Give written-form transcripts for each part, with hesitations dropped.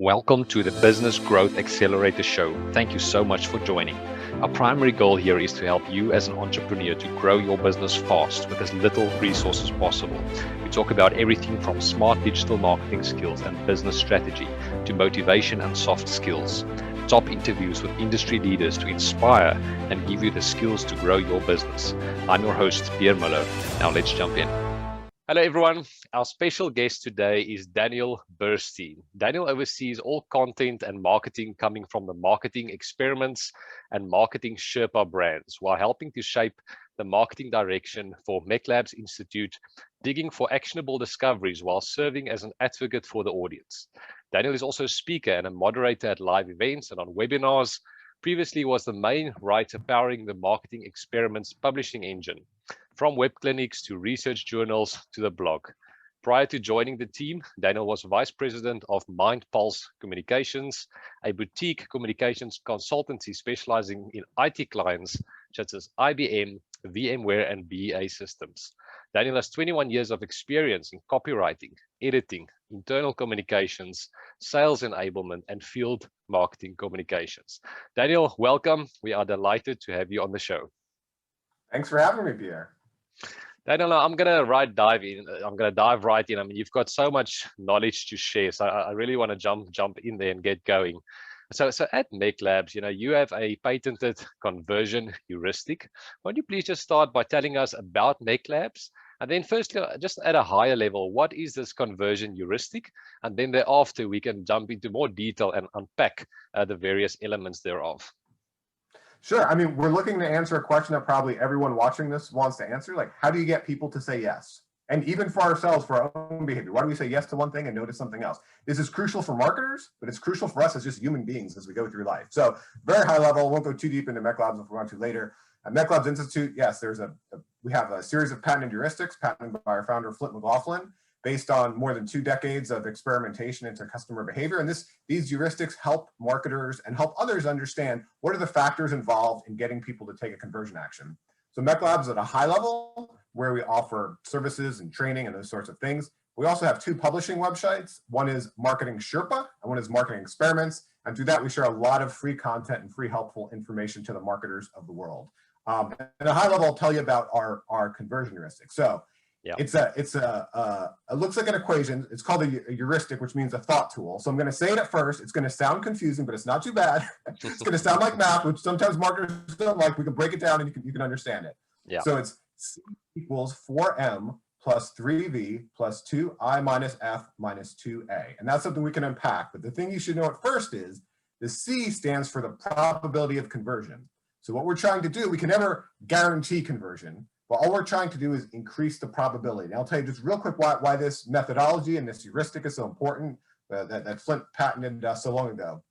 Welcome to the Business Growth Accelerator Show. Thank you so much for joining. Our primary goal here is to help you as an entrepreneur to grow your business fast with as little resources possible. We talk about everything from smart digital marketing skills and business strategy to motivation and soft skills. Top interviews with industry leaders to inspire and give you the skills to grow your business. I'm your host, Pierre Muller. Now let's jump in. Hello, everyone. Our special guest today is Daniel Burstein. Daniel oversees all content and marketing coming from the marketing experiments and marketing Sherpa brands while helping to shape the marketing direction for MECLABS Institute, digging for actionable discoveries while serving as an advocate for the audience. Daniel is also a speaker and a moderator at live events and on webinars. Previously was the main writer powering the marketing experiments publishing engine, from web clinics to research journals to the blog. Prior to joining the team, Daniel was vice president of Mind Pulse Communications, a boutique communications consultancy specializing in IT clients such as IBM, VMware, and BEA systems. Daniel has 21 years of experience in copywriting, editing, internal communications, sales enablement, and field marketing communications. Daniel, welcome. We are delighted to have you on the show. Thanks for having me, Pierre. Daniel, I'm gonna dive right in. I mean, you've got so much knowledge to share, so I really want to jump in there and get going. So at MECLABS, you have a patented conversion heuristic. Why don't you please just start by telling us about MECLABS, and then firstly, just at a higher level, what is this conversion heuristic, and then thereafter we can jump into more detail and unpack the various elements thereof. Sure. I mean, we're looking to answer a question that probably everyone watching this wants to answer. Like, how do you get people to say yes? And even for ourselves, for our own behavior, why do we say yes to one thing and no to something else? This is crucial for marketers, but it's crucial for us as just human beings as we go through life. So very high level, won't go too deep into MECLABS if we want to later. At MECLABS Institute, yes, we have a series of patented heuristics patented by our founder, Flip McLaughlin, based on more than 2 decades of experimentation into customer behavior. And these heuristics help marketers and help others understand what are the factors involved in getting people to take a conversion action. So MECLABS at a high level, where we offer services and training and those sorts of things. We also have 2 publishing websites. One is Marketing Sherpa, and one is Marketing Experiments. And through that, we share a lot of free content and free helpful information to the marketers of the world. At a high level, I'll tell you about our conversion heuristic. So yeah. It looks like an equation. It's called a heuristic, which means a thought tool. So I'm going to say it at first. It's going to sound confusing, but it's not too bad. It's going to sound like math, which sometimes marketers don't like. We can break it down and you can understand it. Yeah. So it's C equals 4M plus 3V plus 2I minus F minus 2A. And that's something we can unpack. But the thing you should know at first is the C stands for the probability of conversion. So what we're trying to do, we can never guarantee conversion. But all we're trying to do is increase the probability. And I'll tell you just real quick why this methodology and this heuristic is so important that Flint patented so long ago.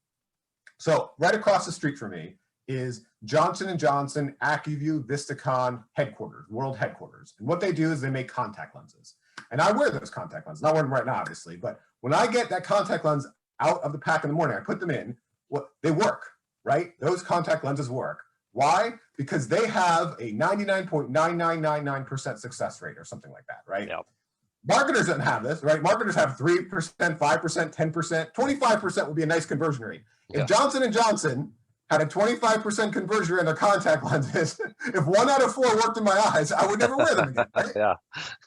So right across the street from me is Johnson & Johnson, AccuView, Vistakon headquarters, world headquarters. And what they do is they make contact lenses. And I wear those contact lenses, not wearing them right now, obviously. But when I get that contact lens out of the pack in the morning, I put them in, they work, right? Those contact lenses work. Why? Because they have a 99.9999% success rate or something like that, right? Yep. Marketers don't have this, right? Marketers have 3%, 5%, 10%, 25% would be a nice conversion rate. If Johnson & Johnson had a 25% conversion rate in their contact lenses, if 1 out of 4 worked in my eyes, I would never wear them again, right? Yeah.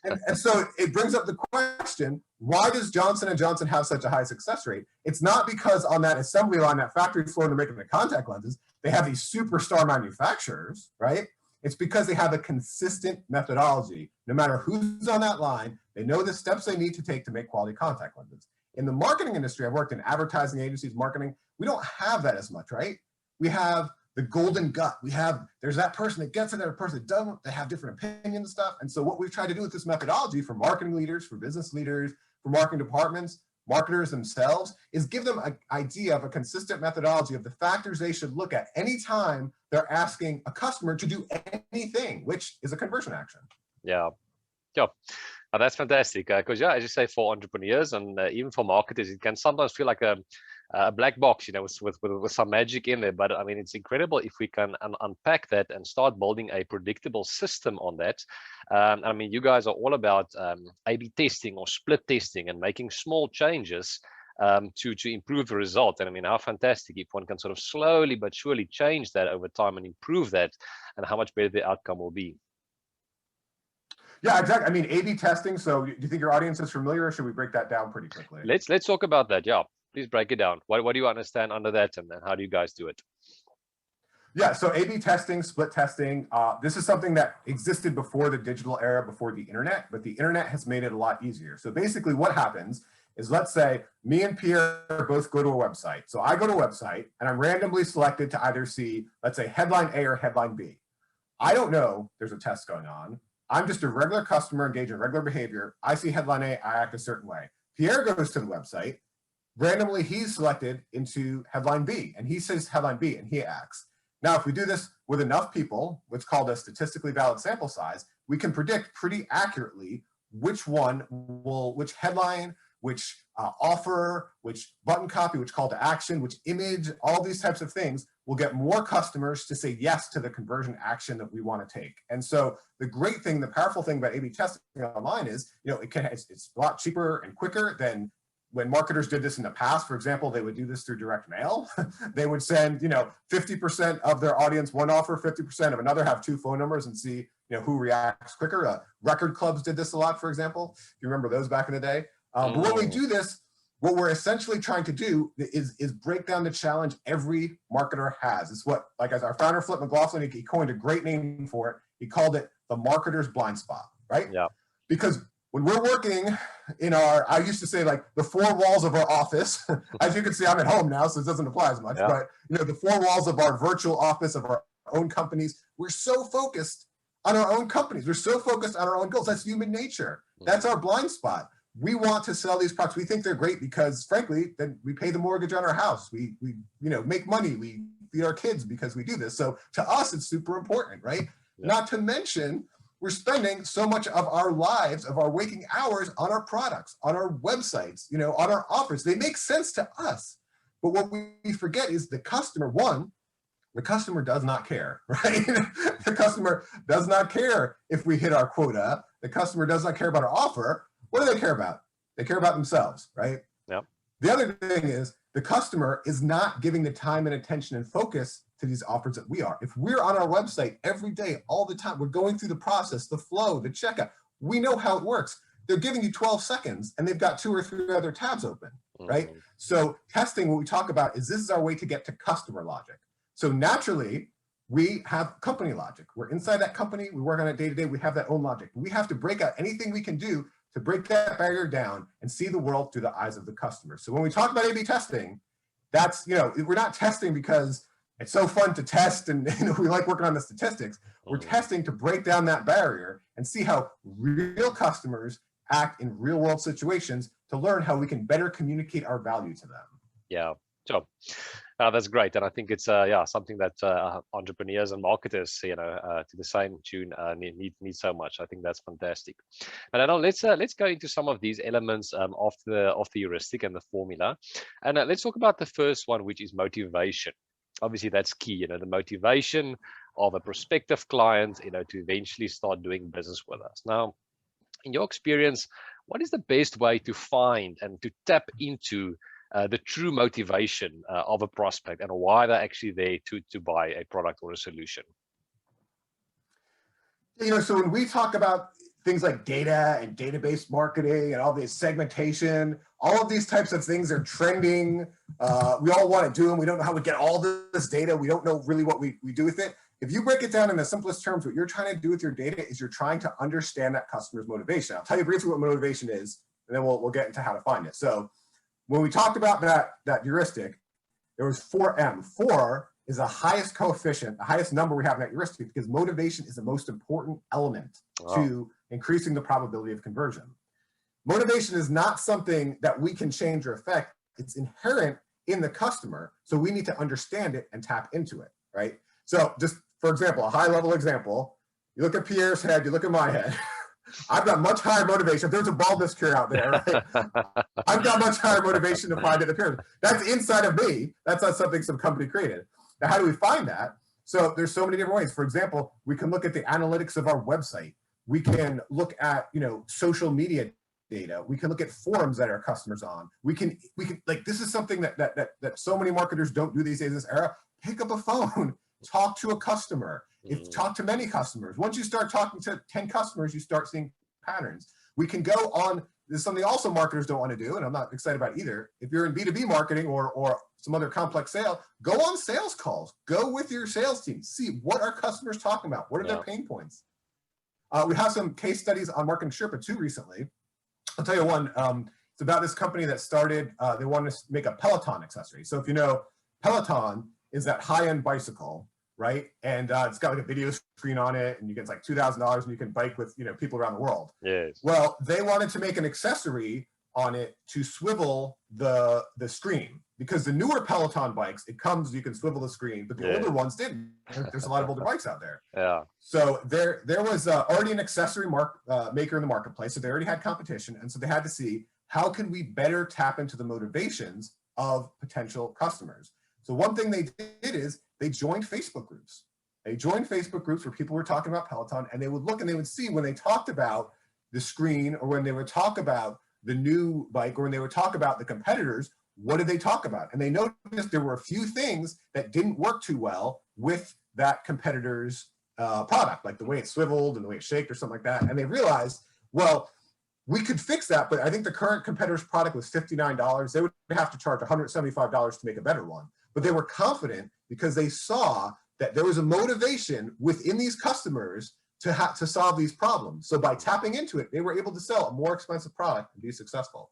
And so it brings up the question, why does Johnson & Johnson have such a high success rate? It's not because on that assembly line, that factory floor, they're making the contact lenses, they have these superstar manufacturers, right? It's because they have a consistent methodology. No matter who's on that line, they know the steps they need to take to make quality contact lenses. In the marketing industry, I've worked in advertising agencies, marketing, we don't have that as much, right? We have the golden gut. There's that person that gets it, that person that doesn't, they have different opinions and stuff. And so what we've tried to do with this methodology for marketing leaders, for business leaders, for marketing departments, marketers themselves, is give them an idea of a consistent methodology of the factors they should look at anytime they're asking a customer to do anything, which is a conversion action. Yeah. Oh, that's fantastic. Because as you say, for entrepreneurs and even for marketers, it can sometimes feel like a black box, with some magic in there. But I mean, it's incredible if we can unpack that and start building a predictable system on that. I mean, you guys are all about A/B testing or split testing and making small changes to improve the result. And I mean, how fantastic if one can sort of slowly but surely change that over time and improve that, and how much better the outcome will be. Yeah, exactly. I mean, A/B testing. So, do you think your audience is familiar, or should we break that down pretty quickly? Let's talk about that. Yeah, please break it down. What do you understand under that, and then how do you guys do it? Yeah, so A/B testing, split testing, this is something that existed before the digital era, before the internet, but the internet has made it a lot easier. So basically what happens is, let's say me and Pierre both go to a website. So I go to a website and I'm randomly selected to either see, let's say, headline A or headline B. I don't know there's a test going on. I'm just a regular customer engaged in regular behavior. I see headline A, I act a certain way. Pierre goes to the website. Randomly, he's selected into headline B, and he says headline B, and he acts. Now, if we do this with enough people, what's called a statistically valid sample size, we can predict pretty accurately which headline, which offer, which button copy, which call to action, which image, all these types of things will get more customers to say yes to the conversion action that we want to take. And so the great thing, the powerful thing about A/B testing online is, it's a lot cheaper and quicker than when marketers did this in the past. For example, they would do this through direct mail. They would send, 50% of their audience one offer, 50% of another, have two phone numbers and see, who reacts quicker. Record clubs did this a lot, for example, if you remember those back in the day. But when we do this, what we're essentially trying to do is break down the challenge every marketer has. It's what, like, as our founder, Flip McLaughlin, he coined a great name for it. He called it the marketer's blind spot, right? Yeah. Because when we're working in I used to say, like, the four walls of our office, as you can see, I'm at home now, so it doesn't apply as much, but, the four walls of our virtual office, of our own companies, we're so focused on our own companies. We're so focused on our own goals. That's human nature. That's our blind spot. We want to sell these products. We think they're great because, frankly, then we pay the mortgage on our house. We make money. We feed our kids because we do this. So to us, it's super important, right? Yeah. Not to mention, we're spending so much of our lives, of our waking hours, on our products, on our websites, on our offers. They make sense to us. But what we forget is the customer does not care, right? The customer does not care if we hit our quota. The customer does not care about our offer. What do they care about? They care about themselves, right? Yep. The other thing is, the customer is not giving the time and attention and focus to these offers that we are. If we're on our website every day, all the time, we're going through the process, the flow, the checkout, we know how it works. They're giving you 12 seconds and they've got 2 or 3 other tabs open, right? So testing, what we talk about is, this is our way to get to customer logic. So naturally, we have company logic. We're inside that company. We work on it day to day. We have that own logic. We have to break out anything we can do to break that barrier down and see the world through the eyes of the customer. So when we talk about A/B testing, that's, we're not testing because it's so fun to test and we like working on the statistics. We're testing to break down that barrier and see how real customers act in real world situations, to learn how we can better communicate our value to them. Yeah, sure. That's great, and I think it's something that entrepreneurs and marketers, to the same tune, need so much. I think that's fantastic. And now let's go into some of these elements of the heuristic and the formula, and let's talk about the first one, which is motivation. Obviously, that's key. The motivation of a prospective client, to eventually start doing business with us. Now, in your experience, what is the best way to find and to tap into the true motivation of a prospect, and why they're actually there to buy a product or a solution? So when we talk about things like data and database marketing and all this segmentation, all of these types of things are trending. We all want to do them. We don't know how we get all this data. We don't know really what we do with it. If you break it down in the simplest terms, what you're trying to do with your data is you're trying to understand that customer's motivation. I'll tell you briefly what motivation is, and then we'll get into how to find it. So when we talked about that heuristic, there was 4M. 4 is the highest coefficient, the highest number we have in that heuristic, because motivation is the most important element to increasing the probability of conversion. Motivation is not something that we can change or affect. It's inherent in the customer, so we need to understand it and tap into it, right? So just, for example, a high-level example, you look at Pierre's head, you look at my head. I've got much higher motivation. If there's a baldness cure out there, right? I've got much higher motivation to find it appears. That's inside of me. That's not something some company created. Now, how do we find that? So there's so many different ways. For example, we can look at the analytics of our website. We can look at, social media data. We can look at forums that our customers on. We can like, this is something that so many marketers don't do these days in this era. Pick up a phone, talk to a customer. Talk to many customers. Once you start talking to 10 customers, you start seeing patterns. We can go on, this is something also marketers don't want to do, and I'm not excited about either. If you're in B2B marketing or some other complex sale, go on sales calls. Go with your sales team. See what are customers talking about? What are their pain points? We have some case studies on Marketing Sherpa too recently. I'll tell you one. It's about this company that started, they wanted to make a Peloton accessory. So if you know, Peloton is that high-end bicycle, right? And it's got like a video screen on it, and you get like $2,000, and you can bike with people around the world. Yes. Well, they wanted to make an accessory on it to swivel the screen, because the newer Peloton bikes, it comes, you can swivel the screen, but the older ones didn't. There's a lot of older bikes out there. Yeah. So there was already an accessory maker in the marketplace, so they already had competition, and so they had to see how can we better tap into the motivations of potential customers. So one thing they did is they joined Facebook groups. They joined Facebook groups where people were talking about Peloton, and they would look and they would see when they talked about the screen, or when they would talk about the new bike, or when they would talk about the competitors, what did they talk about? And they noticed there were a few things that didn't work too well with that competitor's product, like the way it swiveled and the way it shaked or something like that. And they realized, well, we could fix that, but I think the current competitor's product was $59. They would have to charge $175 to make a better one. But they were confident because they saw that there was a motivation within these customers to solve these problems. So by tapping into it, they were able to sell a more expensive product and be successful.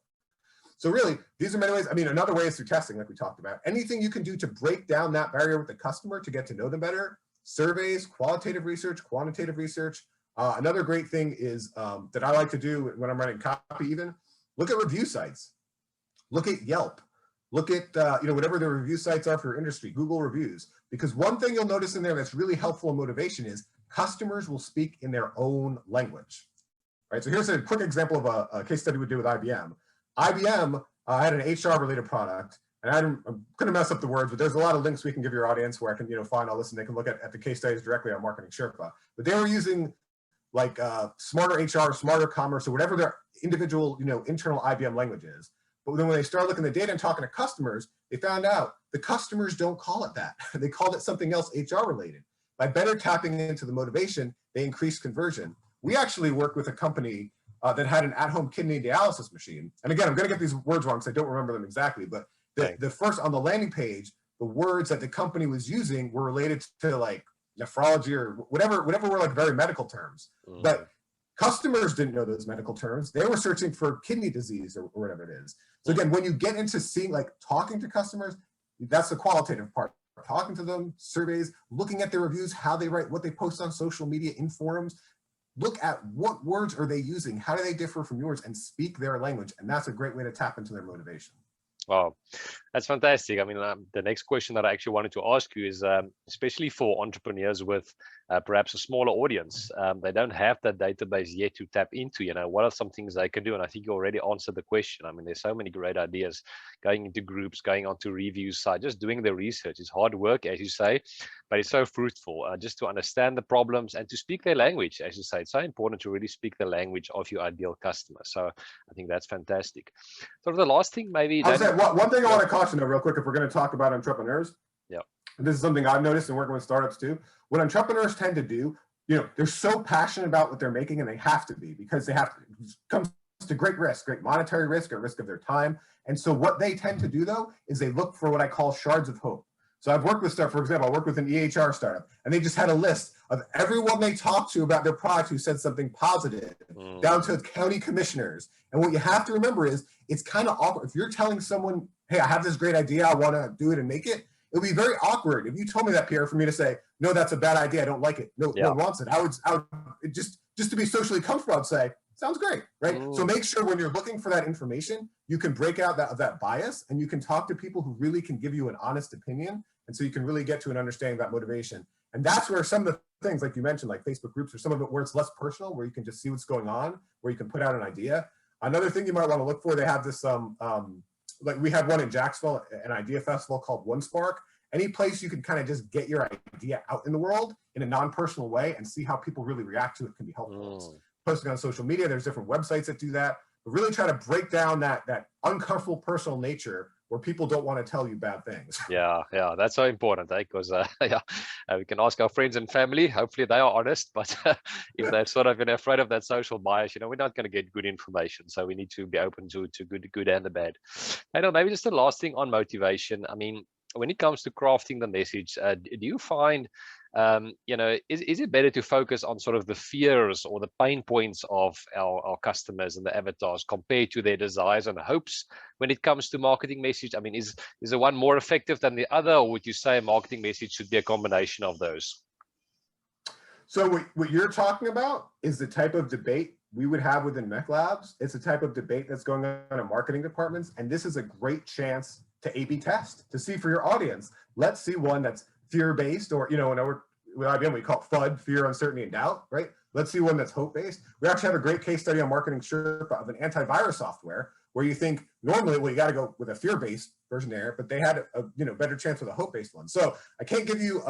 So really, these are many ways. I mean, another way is through testing, like we talked about. Anything you can do to break down that barrier with the customer to get to know them better, surveys, qualitative research, quantitative research. Another great thing is that I like to do when I'm writing copy even, look at review sites. Look at Yelp. Look at, whatever the review sites are for your industry, Google reviews. Because one thing you'll notice in there that's really helpful in motivation is customers will speak in their own language. Right? So here's a quick example of a case study we did with IBM. IBM had an HR related product, and I'm going to mess up the words, but there's a lot of links we can give your audience where I can find all this, and they can look at the case studies directly on Marketing Sherpa. But they were using like smarter HR, smarter commerce, or whatever their individual internal IBM language is. But then when they started looking at the data and talking to customers, they found out the customers don't call it that. They called it something else HR related. By better tapping into the motivation, they increased conversion. We actually worked with a company that had an at-home kidney dialysis machine. And again, I'm going to get these words wrong because I don't remember them exactly, but the first on the landing page, the words that the company was using were related to like nephrology or whatever were like very medical terms. But customers didn't know those medical terms. They were searching for kidney disease or whatever it is. So again, when you get into seeing, like talking to customers, that's the qualitative part. Talking to them, surveys, looking at their reviews, how they write, what they post on social media, in forums. Look at what words are they using, how do they differ from yours, and speak their language. And that's a great way to tap into their motivation. Wow, that's fantastic. I mean, the next question that I actually wanted to ask you is, especially for entrepreneurs with perhaps a smaller audience, they don't have that database yet to tap into. What are some things they can do? And I think you already answered the question. I mean, there's so many great ideas going into groups, going onto review sites, just doing the research. It's hard work, as you say, but it's so fruitful just to understand the problems and to speak their language, as you say. It's so important to really speak the language of your ideal customer. So I think that's fantastic. So the last thing, maybe. One thing I want to caution though, real quick, if we're going to talk about entrepreneurs. Yeah. This is something I've noticed in working with startups too. What entrepreneurs tend to do, they're so passionate about what they're making, and they have to be, because they have to. It comes to great risk, great monetary risk, or risk of their time. And so what they tend to do though is they look for what I call shards of hope. So I've worked with stuff, for example, I worked with an EHR startup, and they just had a list of everyone they talked to about their product who said something positive, down to county commissioners. And what you have to remember is it's kind of awkward. If you're telling someone, hey, I have this great idea, I want to do it and make it, it would be very awkward if you told me that, Pierre, for me to say, no, that's a bad idea, I don't like it. No one wants it. I would just to be socially comfortable, I'd say, sounds great, right? So make sure when you're looking for that information, you can break out that bias, and you can talk to people who really can give you an honest opinion. And so you can really get to an understanding of that motivation. And that's where some of the things, like you mentioned, like Facebook groups, or some of it where it's less personal, where you can just see what's going on, where you can put out an idea. Another thing you might want to look for, they have this, like we had one in Jacksonville, an idea festival called One Spark. Any place you can kind of just get your idea out in the world in a non-personal way and see how people really react to it can be helpful. Posting on social media, there's different websites that do that. but really try to break down that uncomfortable personal nature where people don't want to tell you bad things. Yeah, that's so important, eh? Because we can ask our friends and family. Hopefully, they are honest. But if they're sort of afraid of that social bias, we're not going to get good information. So we need to be open to good and the bad. I know maybe just the last thing on motivation. I mean, when it comes to crafting the message, do you find is it better to focus on sort of the fears or the pain points of our customers and the avatars compared to their desires and hopes when it comes to marketing message? I mean, is the one more effective than the other, or would you say a marketing message should be a combination of those? So what you're talking about is the type of debate we would have within Mech Labs. It's the type of debate that's going on in marketing departments. And this is a great chance to A/B test, to see for your audience. Let's see one that's fear-based, or, with IBM, we call it FUD, fear, uncertainty, and doubt, right? Let's see one that's hope-based. We actually have a great case study on Marketing Sherpa of an antivirus software where you think normally, well, you got to go with a fear-based version there, but they had a better chance with a hope-based one. So I can't give you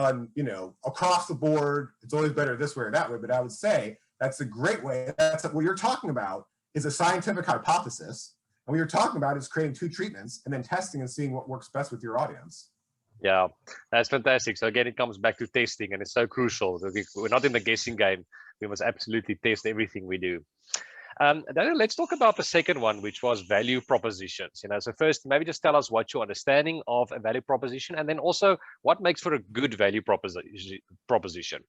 across the board, it's always better this way or that way, but I would say that's a great way. That's what you're talking about is a scientific hypothesis. And what you're talking about is creating two treatments and then testing and seeing what works best with your audience. Yeah, that's fantastic. So again, it comes back to testing, and it's so crucial. We're not in the guessing game. We must absolutely test everything we do. Daniel, let's talk about the second one, which was value propositions. So first, maybe just tell us what your understanding of a value proposition, and then also what makes for a good value proposition.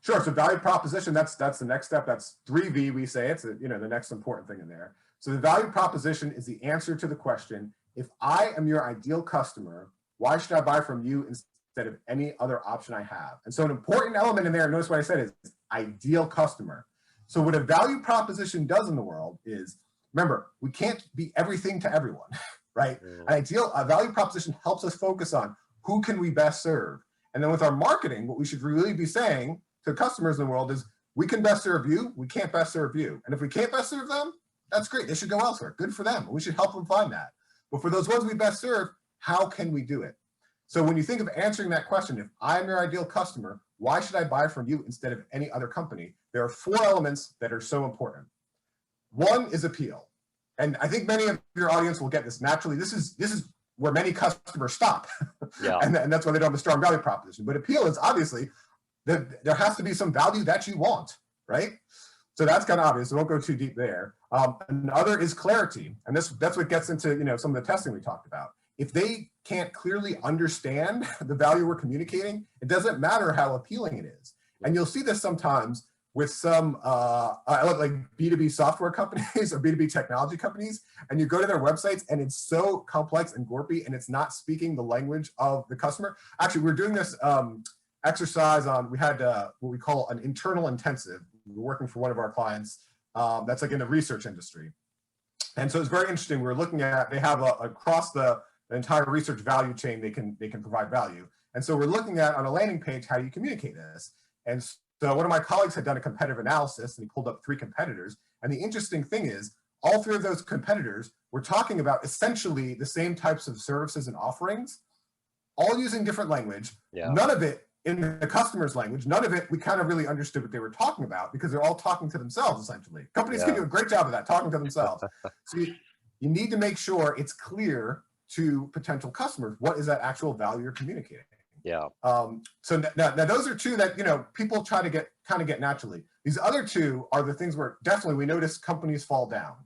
Sure. So value proposition, that's the next step. That's 3V. We say it's the next important thing in there. So the value proposition is the answer to the question: if I am your ideal customer, why should I buy from you instead of any other option I have? And so an important element in there, notice what I said, is ideal customer. So what a value proposition does in the world is, remember, we can't be everything to everyone, right? A value proposition helps us focus on who can we best serve. And then with our marketing, what we should really be saying to customers in the world is, we can best serve you, we can't best serve you. And if we can't best serve them, that's great. They should go elsewhere. Good for them. We should help them find that. But for those ones we best serve, how can we do it? So when you think of answering that question, if I'm your ideal customer, why should I buy from you instead of any other company? There are 4 elements that are so important. One is appeal. And I think many of your audience will get this naturally. This is where many customers stop. Yeah. and that's why they don't have a strong value proposition. But appeal is obviously that there has to be some value that you want, right? So that's kind of obvious. So we won't go too deep there. Another is clarity. And that's what gets into some of the testing we talked about. If they can't clearly understand the value we're communicating, it doesn't matter how appealing it is. And you'll see this sometimes with some like B2B software companies or B2B technology companies, and you go to their websites and it's so complex and gorpy and it's not speaking the language of the customer. Actually, we're doing this exercise on, we had what we call an internal intensive. We're working for one of our clients that's like in the research industry. And so it's very interesting. We're looking at, they have across the entire research value chain, they can provide value. And so we're looking at on a landing page, how do you communicate this? And so one of my colleagues had done a competitive analysis and he pulled up 3 competitors. And the interesting thing is all 3 of those competitors were talking about essentially the same types of services and offerings, all using different language. Yeah. None of it in the customer's language. None of it we kind of really understood what they were talking about because they're all talking to themselves, essentially. Companies can do a great job of that, talking to themselves. So you need to make sure it's clear to potential customers, what is that actual value you're communicating? Yeah. So now those are 2 that people try to get naturally. These other 2 are the things where definitely we notice companies fall down.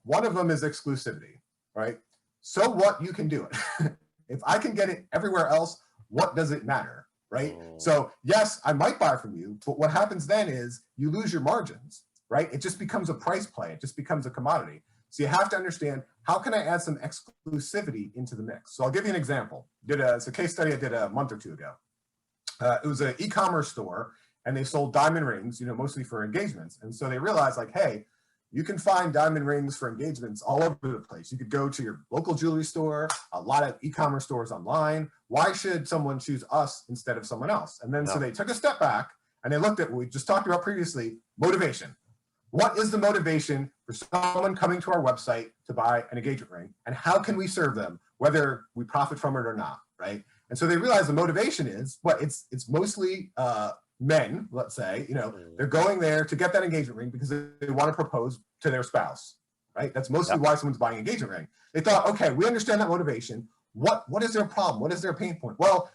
One of them is exclusivity, right? So what, you can do it. If I can get it everywhere else, what does it matter, right? So yes, I might buy from you, but what happens then is you lose your margins, right? It just becomes a price play. It just becomes a commodity. So you have to understand, how can I add some exclusivity into the mix? So I'll give you an example. It's a case study I did a month or 2 ago. It was an e-commerce store and they sold diamond rings, mostly for engagements. And so they realized like, hey, you can find diamond rings for engagements all over the place. You could go to your local jewelry store, a lot of e-commerce stores online. Why should someone choose us instead of someone else? And then so they took a step back and they looked at what we just talked about previously, motivation. What is the motivation for someone coming to our website to buy an engagement ring? And how can we serve them, whether we profit from it or not, right? And so they realize the motivation is, it's mostly men, let's say, they're going there to get that engagement ring because they want to propose to their spouse, right? That's mostly why someone's buying an engagement ring. They thought, okay, we understand that motivation. What is their problem? What is their pain point? Well,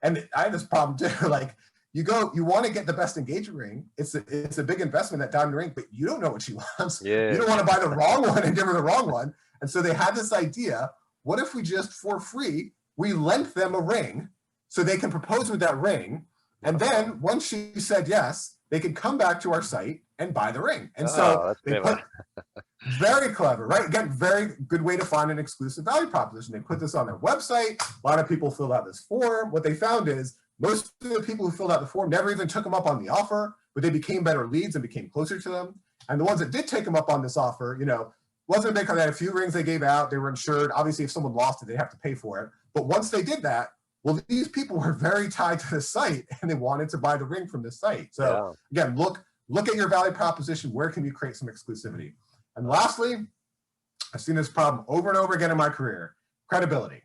and I have this problem too. Like, you want to get the best engagement ring. It's a big investment, that diamond ring, but you don't know what she wants. Yeah. You don't want to buy the wrong one and give her the wrong one. And so they had this idea, what if we just, for free, we lent them a ring so they can propose with that ring. And then once she said yes, they could come back to our site and buy the ring. And so they put, very clever, right? Again, very good way to find an exclusive value proposition. They put this on their website. A lot of people filled out this form. What they found is most of the people who filled out the form never even took them up on the offer, but they became better leads and became closer to them. And the ones that did take them up on this offer, wasn't a big, they had a few rings they gave out. They were insured. Obviously, if someone lost it, they'd have to pay for it. But once they did that, well, these people were very tied to the site and they wanted to buy the ring from this site. So again, look at your value proposition. Where can you create some exclusivity? And lastly, I've seen this problem over and over again in my career, credibility.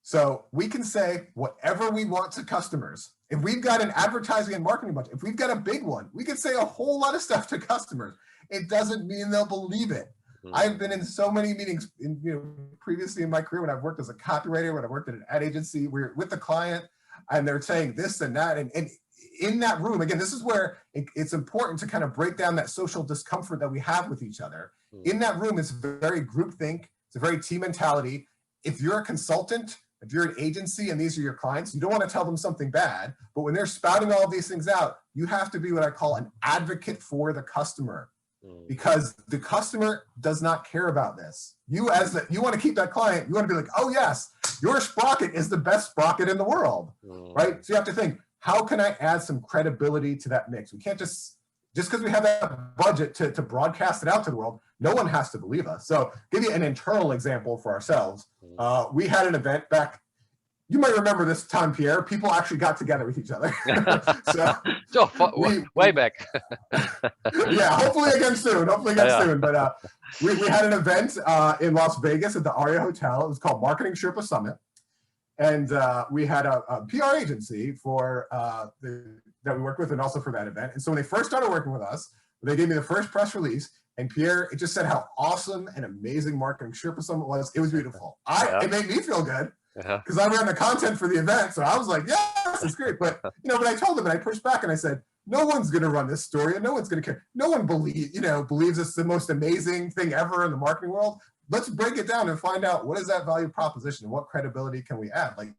So we can say whatever we want to customers. If we've got an advertising and marketing budget, if we've got a big one, we can say a whole lot of stuff to customers. It doesn't mean they'll believe it. I've been in so many meetings previously in my career when I've worked as a copywriter, when I worked at an ad agency, we're with the client and they're saying this and that. And in that room, again, this is where it's important to kind of break down that social discomfort that we have with each other. In that room, it's very groupthink. It's a very team mentality. If you're a consultant, if you're an agency and these are your clients, you don't want to tell them something bad, but when they're spouting all of these things out, you have to be what I call an advocate for the customer, because the customer does not care about this. You want to keep that client, you want to be like, oh yes, your sprocket is the best sprocket in the world, right? So you have to think, how can I add some credibility to that mix? We can't just because we have that budget to broadcast it out to the world, no one has to believe us. So give you an internal example for ourselves. We had an event back, you might remember this time, Pierre, people actually got together with each other. Way back. Yeah, hopefully again soon, But we had an event in Las Vegas at the Aria Hotel. It was called Marketing Sherpa Summit. And we had a PR agency for that we worked with, and also for that event. And so when they first started working with us, they gave me the first press release, and Pierre, it just said how awesome and amazing Marketing Sherpa Summit was. It was beautiful. It made me feel good because I ran the content for the event. So I was like, yes, it's great. But but I told them, and I pushed back, and I said, no one's going to run this story, and no one's going to care. No one believes it's the most amazing thing ever in the marketing world. Let's break it down and find out what is that value proposition and what credibility can we add? Like,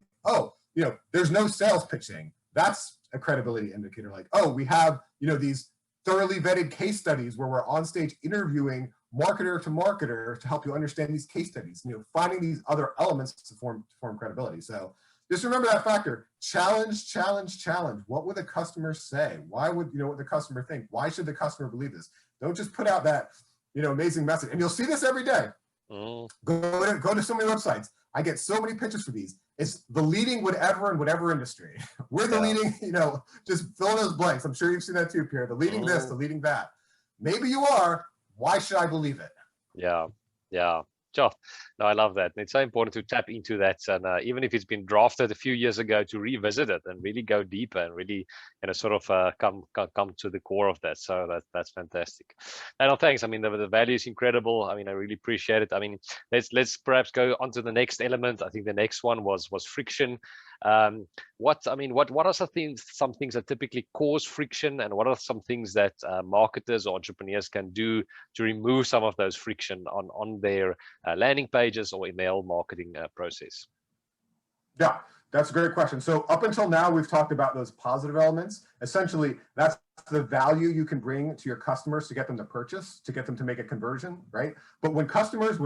there's no sales pitching. That's a credibility indicator. Like, we have, these thoroughly vetted case studies where we're on stage interviewing marketer to marketer to help you understand these case studies, finding these other elements to form credibility. So just remember that factor. Challenge. What would the customer say? Why would, what the customer think? Why should the customer believe this? Don't just put out that, amazing message. And you'll see this every day. Go to so many websites. I get so many pitches for these. It's the leading whatever in whatever industry. We're the leading, just fill in those blanks. I'm sure you've seen that too, Pierre. The leading this, the leading that. Maybe you are. Why should I believe it? Yeah. Sure. No, I love that. It's so important to tap into that, and even if it's been drafted a few years ago, to revisit it and really go deeper and really, sort of come to the core of that. So that's fantastic. And thanks. I mean, the value is incredible. I mean, I really appreciate it. I mean, let's perhaps go on to the next element. I think the next one was friction. What are some things that typically cause friction, and what are some things that marketers or entrepreneurs can do to remove some of those friction on their landing pages or email marketing process? Yeah, that's a great question. So up until now, we've talked about those positive elements. Essentially, that's the value you can bring to your customers to get them to purchase, to get them to make a conversion, right? But when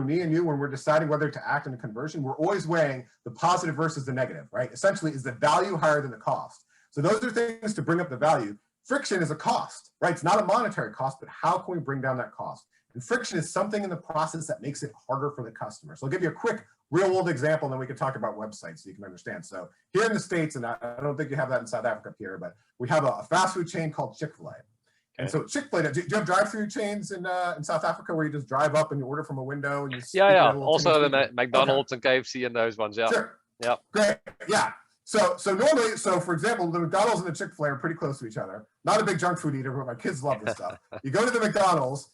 me and you, when we're deciding whether to act in a conversion, we're always weighing the positive versus the negative, right? Essentially, is the value higher than the cost? So those are things to bring up the value. Friction is a cost, right? It's not a monetary cost, but how can we bring down that cost? And friction is something in the process that makes it harder for the customer. So I'll give you a quick real-world example, and then we can talk about websites so you can understand. So here in the States, and I don't think you have that in South Africa, Pierre, but we have a fast food chain called Chick-fil-A. Okay. And so Chick-fil-A, do you have drive-through chains in South Africa where you just drive up and you order from a window? And you Yeah. Also the McDonald's and KFC and those ones, yeah. Sure. Yeah. Great, yeah. So normally, so for example, the McDonald's and the Chick-fil-A are pretty close to each other. Not a big junk food eater, but my kids love this stuff. You go to the McDonald's,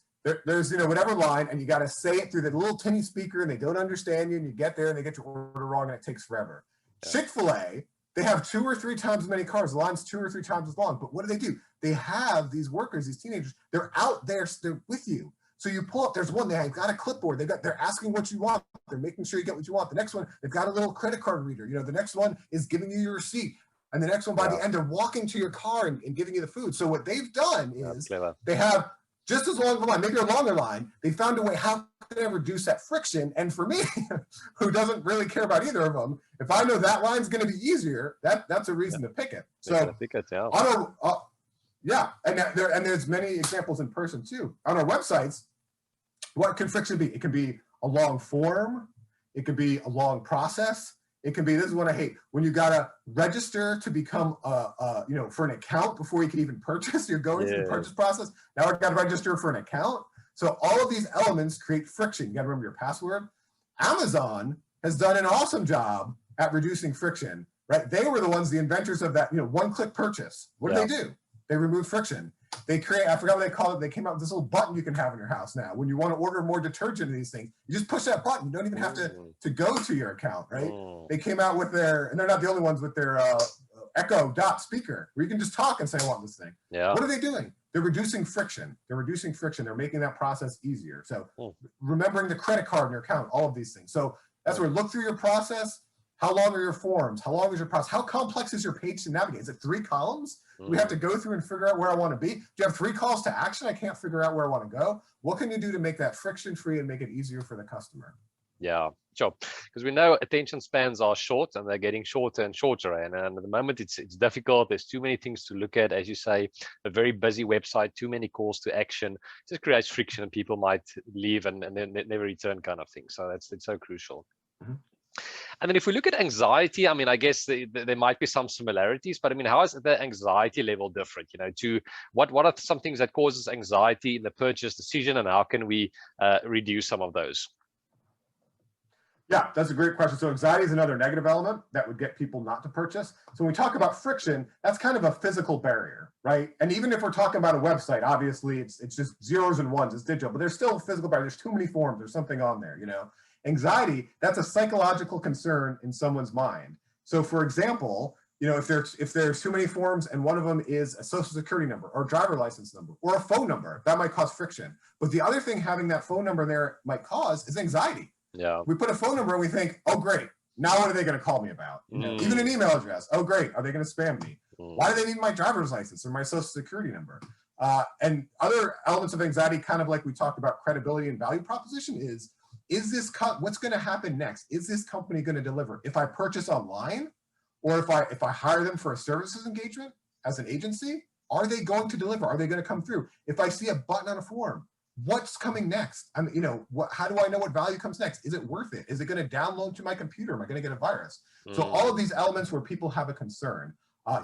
there's whatever line, and you got to say it through the little tinny speaker, and they don't understand you, and you get there and they get your order wrong, and it takes forever. Yeah. Chick-fil-A, they have 2 or 3 times as many cars. The line's 2 or 3 times as long. But what do? They have these workers, these teenagers. They're out there. They're with you. So you pull up. There's one. They've got a clipboard. They're asking what you want. They're making sure you get what you want. The next one, they've got a little credit card reader. The next one is giving you your receipt. And the next one, by the end, they're walking to your car and giving you the food. So what they've done is they have just as long of a line, maybe a longer line. They found a way, how can I reduce that friction? And for me, who doesn't really care about either of them, if I know that line's going to be easier, that's a reason to pick it. So and there's many examples in person too. On our websites, what can friction be? It can be a long form. It could be a long process. It can be, this is what I hate, when you gotta register to become for an account before you can even purchase. You're going through the purchase process. Now I gotta register for an account. So all of these elements create friction. You gotta remember your password. Amazon has done an awesome job at reducing friction, right? They were the ones, the inventors of that, one-click purchase. What do they do? They remove friction. They create, I forgot what they call it. They came out with this little button you can have in your house now. When you want to order more detergent and these things, you just push that button. You don't even have to go to your account, right? They came out with and they're not the only ones, with their Echo Dot speaker, where you can just talk and say, I want this thing. Yeah. What are they doing? They're reducing friction. They're making that process easier. So remembering the credit card in your account, all of these things. So that's where look through your process. How long are your forms? How long is your process? How complex is your page to navigate? Is it 3 columns? We have to go through and figure out where I want to be. Do you have 3 calls to action? I can't figure out where I want to go. What can you do to make that friction-free and make it easier for the customer? Yeah, sure. Because we know attention spans are short, and they're getting shorter and shorter. And at the moment, it's difficult. There's too many things to look at. As you say, a very busy website, too many calls to action. It just creates friction, and people might leave and then never return, kind of thing. So it's so crucial. Mm-hmm. And then if we look at anxiety, I mean, I guess there might be some similarities, but I mean, how is the anxiety level different? To what are some things that causes anxiety in the purchase decision, and how can we reduce some of those? Yeah, that's a great question. So anxiety is another negative element that would get people not to purchase. So when we talk about friction, that's kind of a physical barrier, right? And even if we're talking about a website, obviously it's just zeros and ones, it's digital, but there's still a physical barrier. There's too many forms, there's something on there, Anxiety, that's a psychological concern in someone's mind. So for example, if there's too many forms and one of them is a social security number or driver license number or a phone number, that might cause friction. But the other thing having that phone number there might cause is anxiety. Yeah. We put a phone number and we think, oh, great. Now what are they going to call me about? Even an email address. Oh, great. Are they going to spam me? Why do they need my driver's license or my social security number? And other elements of anxiety, kind of like we talked about credibility and value proposition, is this what's going to happen next? Is this company going to deliver? If I purchase online, or if I hire them for a services engagement as an agency, are they going to deliver? Are they going to come through? If I see a button on a form, what's coming next? I mean, how do I know what value comes next? Is it worth it? Is it going to download to my computer? Am I going to get a virus? So all of these elements where people have a concern,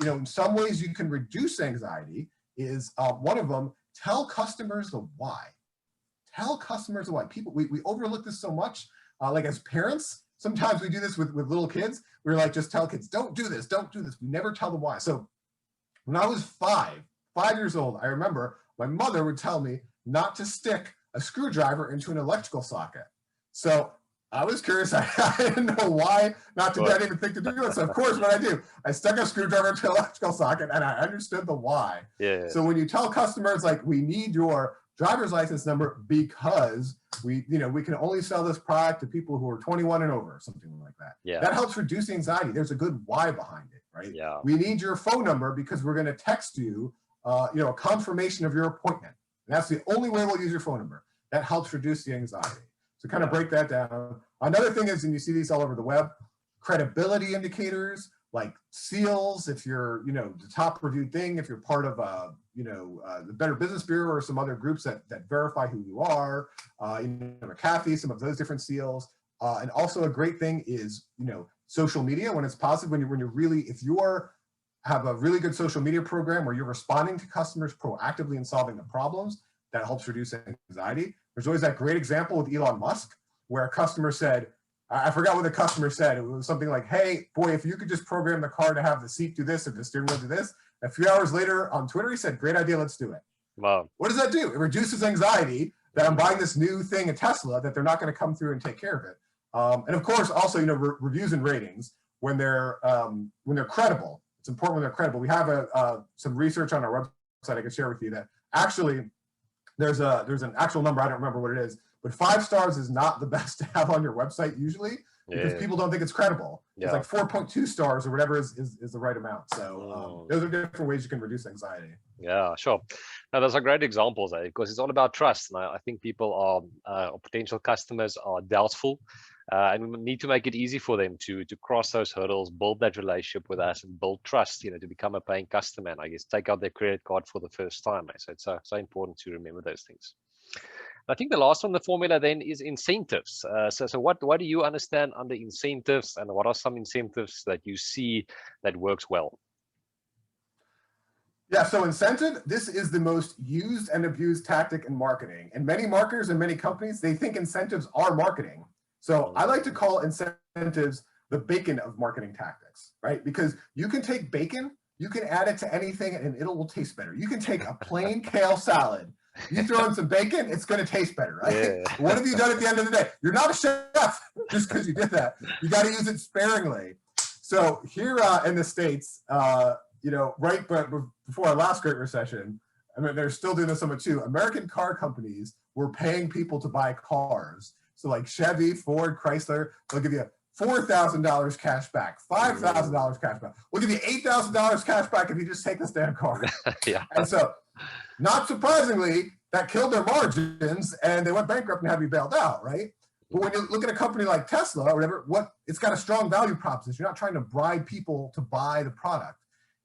in some ways you can reduce anxiety is one of them, tell customers the why. Tell customers why. People, we overlook this so much. Like as parents, sometimes we do this with little kids. We're like, just tell kids, don't do this, don't do this. We never tell them why. So when I was 5 years old, I remember my mother would tell me not to stick a screwdriver into an electrical socket. So I was curious. I didn't know why not to do it. I didn't even think to do it. So of course, what I do, I stuck a screwdriver into an electrical socket and I understood the why. Yeah. So when you tell customers, like, we need your driver's license number because we can only sell this product to people who are 21 and over, or something like that. Yeah. That helps reduce anxiety. There's a good why behind it, right? Yeah. We need your phone number because we're going to text you, a confirmation of your appointment. And that's the only way we'll use your phone number. That helps reduce the anxiety. So kind of break that down. Another thing is, and you see these all over the web, credibility indicators like seals. If you're, the top reviewed thing, if you're part of the Better Business Bureau or some other groups that verify who you are, McAfee, some of those different seals. And also a great thing is, social media when it's positive, if you're have a really good social media program where you're responding to customers proactively and solving the problems, that helps reduce anxiety. There's always that great example with Elon Musk where a customer said, I forgot what the customer said. It was something like, hey, boy, if you could just program the car to have the seat do this and the steering wheel do this. A few hours later on Twitter, he said, great idea, let's do it. Wow. What does that do? It reduces anxiety that I'm buying this new thing at Tesla that they're not going to come through and take care of it. And of course, also, reviews and ratings when they're credible. It's important when they're credible. We have some research on our website I can share with you that actually there's an actual number, I don't remember what it is, but 5 stars is not the best to have on your website usually because people don't think it's credible. It's like 4.2 stars or whatever is the right amount. So those are different ways you can reduce anxiety. Yeah, sure. Now, those are great examples, because it's all about trust. And I think people are, or potential customers are doubtful, and we need to make it easy for them to cross those hurdles, build that relationship with us, and build trust, to become a paying customer, and I guess take out their credit card for the first time. So it's so important to remember those things. I think the last one, the formula then, is incentives. So what do you understand under incentives, and what are some incentives that you see that works well? Yeah, so incentive, this is the most used and abused tactic in marketing. And many marketers and many companies, they think incentives are marketing. So I like to call incentives the bacon of marketing tactics, right? Because you can take bacon, you can add it to anything and it will taste better. You can take a plain kale salad, you throw in some bacon, it's going to taste better, right? Yeah. What have you done at the end of the day? You're not a chef just because you did that. You got to use it sparingly. So here in the States, right before our last Great Recession, I mean, they're still doing this somewhat too. American car companies were paying people to buy cars. So like Chevy, Ford, Chrysler, they'll give you $4,000 cash back, $5,000 cash back. We'll give you $8,000 cash back if you just take this damn car. Yeah. And so, not surprisingly, that killed their margins and they went bankrupt and had to be bailed out, right? But when you look at a company like Tesla or whatever, it's got a strong value proposition. You're not trying to bribe people to buy the product.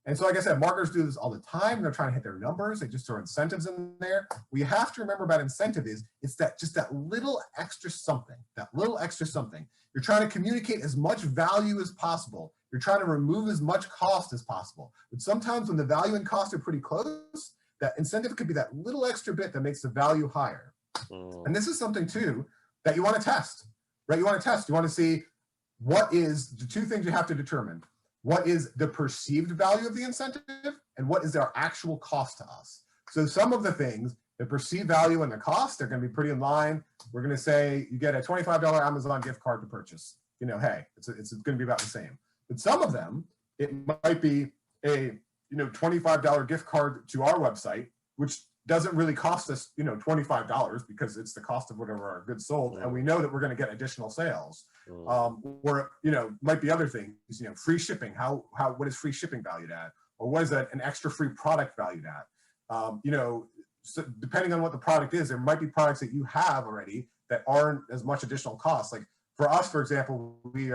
And so, like I said, marketers do this all the time. They're trying to hit their numbers. They just throw incentives in there. What you have to remember about incentive is it's that little extra something, You're trying to communicate as much value as possible. You're trying to remove as much cost as possible. But sometimes when the value and cost are pretty close, that incentive could be that little extra bit that makes the value higher. And this is something too that you want to test, right? You want to see what is the 2 things you have to determine. What is the perceived value of the incentive and what is their actual cost to us? So some of the things, the perceived value and the cost, they're going to be pretty in line. We're going to say you get a $25 Amazon gift card to purchase. Hey, it's going to be about the same. But some of them, it might be a $25 gift card to our website, which doesn't really cost us $25 because it's the cost of whatever our goods sold, and we know that we're going to get additional sales. Or might be other things, free shipping. What is free shipping valued at, or what is an extra free product valued at? So depending on what the product is, there might be products that you have already that aren't as much additional cost. Like for us, for example, we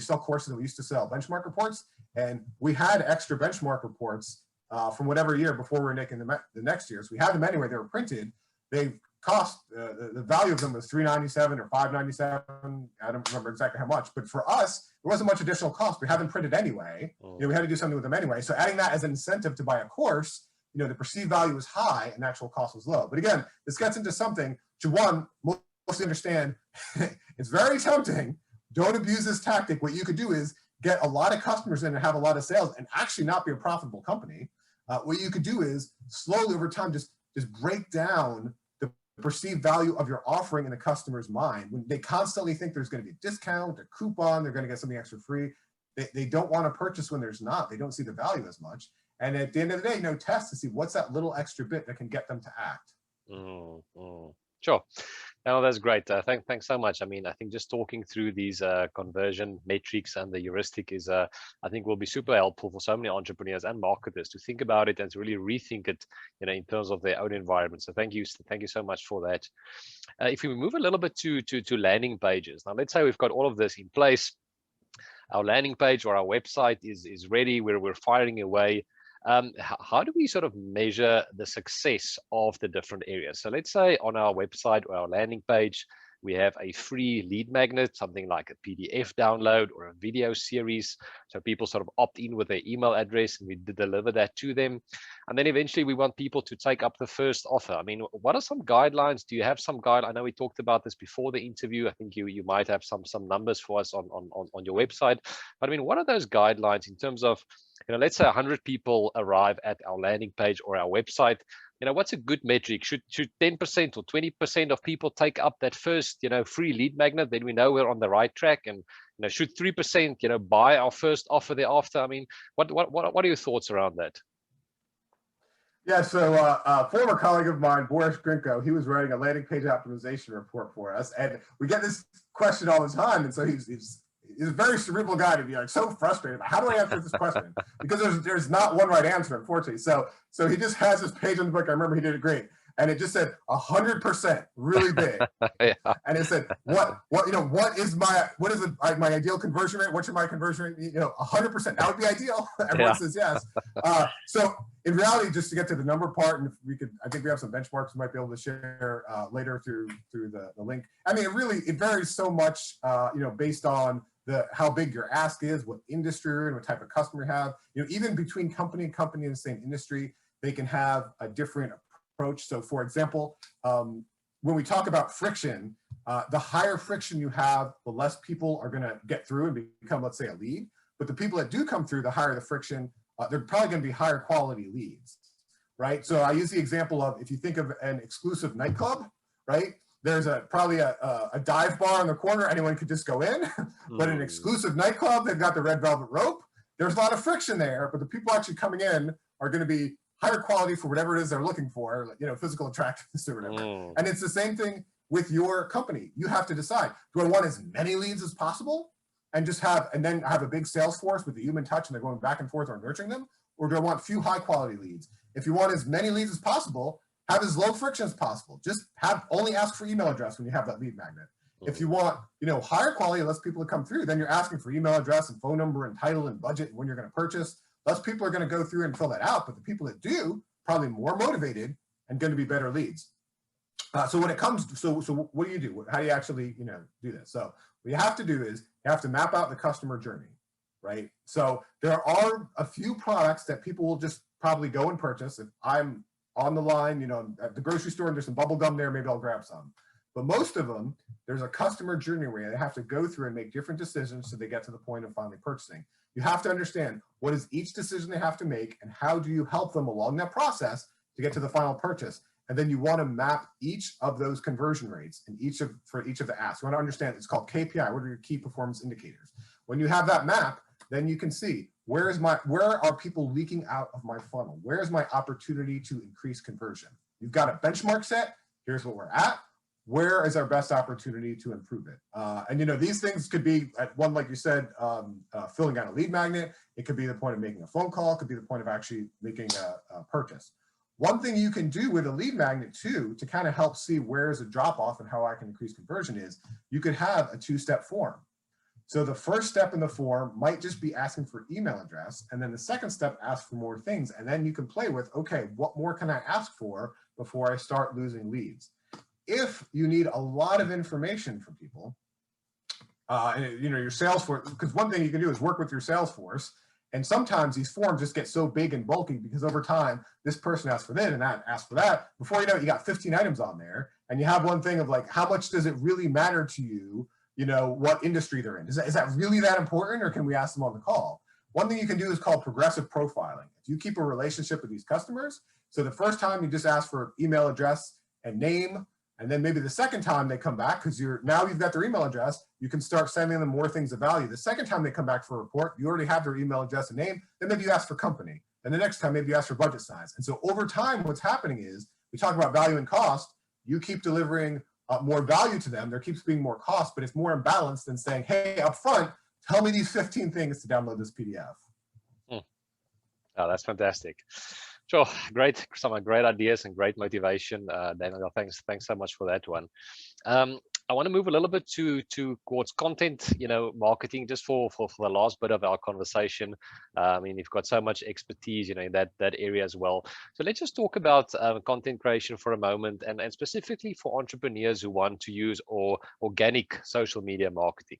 sell courses that we used to sell benchmark reports, and we had extra benchmark reports from whatever year before we were making the next year. So we had them anyway. They were printed. They cost the value of them was $397 or $597. I don't remember exactly how much, but for us, there wasn't much additional cost. We had them printed anyway. We had to do something with them anyway. So adding that as an incentive to buy a course, the perceived value was high and actual cost was low. But again, this gets into something to mostly understand. It's very tempting. Don't abuse this tactic. What you could do is get a lot of customers in and have a lot of sales and actually not be a profitable company. What you could do is slowly over time just break down the perceived value of your offering in the customer's mind. When they constantly think there's going to be a discount, a coupon, they're going to get something extra free. They don't want to purchase when there's not. They don't see the value as much. And at the end of the day, test to see what's that little extra bit that can get them to act. Sure. No, that's great. Thanks so much. I mean, I think just talking through these conversion metrics and the heuristic is, I think, will be super helpful for so many entrepreneurs and marketers to think about it and to really rethink it, in terms of their own environment. So thank you so much for that. If we move a little bit to landing pages. Now, let's say we've got all of this in place. Our landing page or our website is ready. We're firing away. How do we sort of measure the success of the different areas? So let's say on our website or our landing page, We have a free lead magnet, something like a PDF download or a video series. So people sort of opt in with their email address and we deliver that to them. And then eventually we want people to take up the first offer. I mean, what are some guidelines? Do you have some guide? I know we talked about this before the interview. I think you might have some numbers for us on your website. But I mean, what are those guidelines in terms of, let's say 100 people arrive at our landing page or our website. What's a good metric? Should 10% or 20% of people take up that first, free lead magnet? Then we know we're on the right track. And should 3%, buy our first offer thereafter? I mean, what are your thoughts around that? Yeah, so a former colleague of mine, Boris Grinko, he was writing a landing page optimization report for us, and we get this question all the time. And so he's a very cerebral guy to be like so frustrated. How do I answer this question? Because there's not one right answer, unfortunately. So he just has this page in the book. I remember he did it great. And it just said 100%, really big. Yeah. And it said, what is my ideal conversion rate? What should my conversion rate be? 100%. That would be ideal. Everyone says yes. So in reality, just to get to the number part, and I think we have some benchmarks we might be able to share later through the link. I mean, it varies so much, based on how big your ask is, what industry you're in, what type of customer you have. Even between company and company in the same industry, they can have a different approach. So for example, when we talk about friction, the higher friction you have, the less people are going to get through and become, let's say, a lead. But the people that do come through, the higher the friction, they're probably going to be higher quality leads, right? So I use the example of, if you think of an exclusive nightclub, right? There's probably a dive bar in the corner. Anyone could just go in. But an exclusive nightclub, they've got the red velvet rope. There's a lot of friction there, but the people actually coming in are going to be higher quality for whatever it is they're looking for, physical attractiveness or whatever. And it's the same thing with your company. You have to decide, do I want as many leads as possible and then have a big sales force with the human touch and they're going back and forth or nurturing them? Or do I want few high quality leads? If you want as many leads as possible, have as low friction as possible. Just only ask for email address when you have that lead magnet. If you want, higher quality, less people to come through, then you're asking for email address and phone number and title and budget and when you're going to purchase. Less people are going to go through and fill that out, but the people that do, probably more motivated and going to be better leads. So when it comes to, so what do you do? How do you actually, do this? So what you have to do is you have to map out the customer journey, right? So there are a few products that people will just probably go and purchase. If I'm on the line, at the grocery store and there's some bubble gum there, maybe I'll grab some. But most of them, there's a customer journey where they have to go through and make different decisions so they get to the point of finally purchasing. You have to understand what is each decision they have to make and how do you help them along that process to get to the final purchase. And then you want to map each of those conversion rates and for each of the asks. You want to understand, it's called KPI. What are your key performance indicators? When you have that map, then you can see where are people leaking out of my funnel? Where is my opportunity to increase conversion? You've got a benchmark set. Here's what we're at. Where is our best opportunity to improve it? And these things could be at one, like you said, filling out a lead magnet. It could be the point of making a phone call. It could be the point of actually making a purchase. One thing you can do with a lead magnet too, to kind of help see where is a drop off and how I can increase conversion is, you could have a two-step form. So the first step in the form might just be asking for email address. And then the second step asks for more things. And then you can play with, okay, what more can I ask for before I start losing leads? If you need a lot of information from people, and your sales force, because one thing you can do is work with your sales force, and sometimes these forms just get so big and bulky because over time, this person asks for this and that asks for that. Before you know it, you got 15 items on there, and you have one thing of like, how much does it really matter to you, what industry they're in? Is that really that important, or can we ask them on the call? One thing you can do is called progressive profiling. If you keep a relationship with these customers, so the first time you just ask for email address and name, and then maybe the second time they come back, because now you've got their email address, you can start sending them more things of value. The second time they come back for a report, you already have their email address and name, then maybe you ask for company. And the next time, maybe you ask for budget size. And so over time, what's happening is, we talk about value and cost, you keep delivering more value to them, there keeps being more cost, but it's more imbalanced than saying, hey, up front, tell me these 15 things to download this PDF. Oh, that's fantastic. Sure, some great ideas and great motivation, Daniel. Thanks so much for that one. I want to move a little bit towards content, marketing, just for the last bit of our conversation. I mean, you've got so much expertise, in that area as well. So let's just talk about content creation for a moment, and specifically for entrepreneurs who want to use organic social media marketing.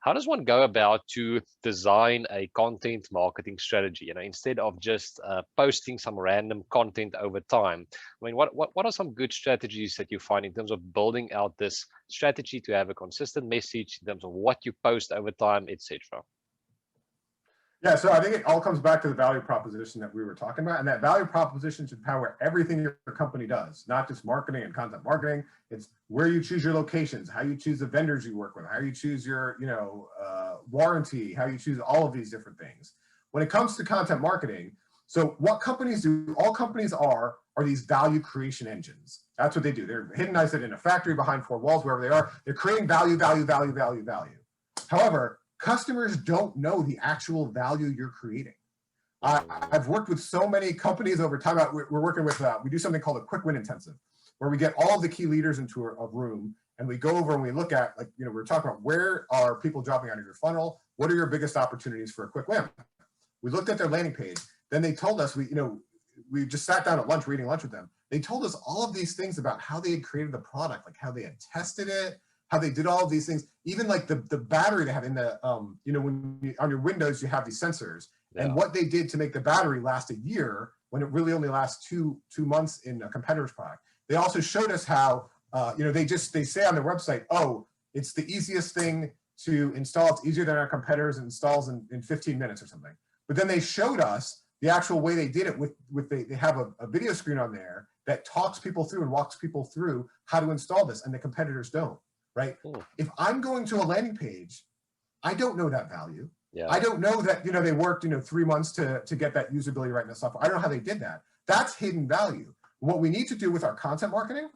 How does one go about to design a content marketing strategy? Instead of just posting some random content over time. I mean, what are some good strategies that you find in terms of building out this strategy to have a consistent message in terms of what you post over time, etc.? Yeah, so I think it all comes back to the value proposition that we were talking about, and that value proposition should power everything your company does, not just marketing and content marketing. It's where you choose your locations, how you choose the vendors you work with, how you choose your warranty, how you choose all of these different things. When it comes to content marketing, so what companies do, all companies are these value creation engines. That's what they do. They're hidden, I said, in a factory behind four walls, wherever they are. They're creating value, value, value, value, value. However, customers don't know the actual value you're creating. I've worked with so many companies over time. We're working with, we do something called a quick win intensive, where we get all of the key leaders into a room and we go over and we look at, we're talking about where are people dropping out of your funnel? What are your biggest opportunities for a quick win? We looked at their landing page. Then they told us, we just sat down at lunch, we're eating lunch with them. They told us all of these things about how they had created the product, like how they had tested it, how they did all of these things, even like the battery they have in the, when on your windows, you have these sensors, and what they did to make the battery last a year when it really only lasts two months in a competitor's product. They also showed us how, they say on their website, oh, it's the easiest thing to install. It's easier than our competitors, installs in 15 minutes or something. But then they showed us the actual way they did it they have a video screen on there that talks people through and walks people through how to install this, and the competitors don't. Right? Cool. If I'm going to a landing page, I don't know that value. Yeah. I don't know that, they worked, 3 months to get that usability right in the software. I don't know how they did that. That's hidden value. What we need to do with our content marketing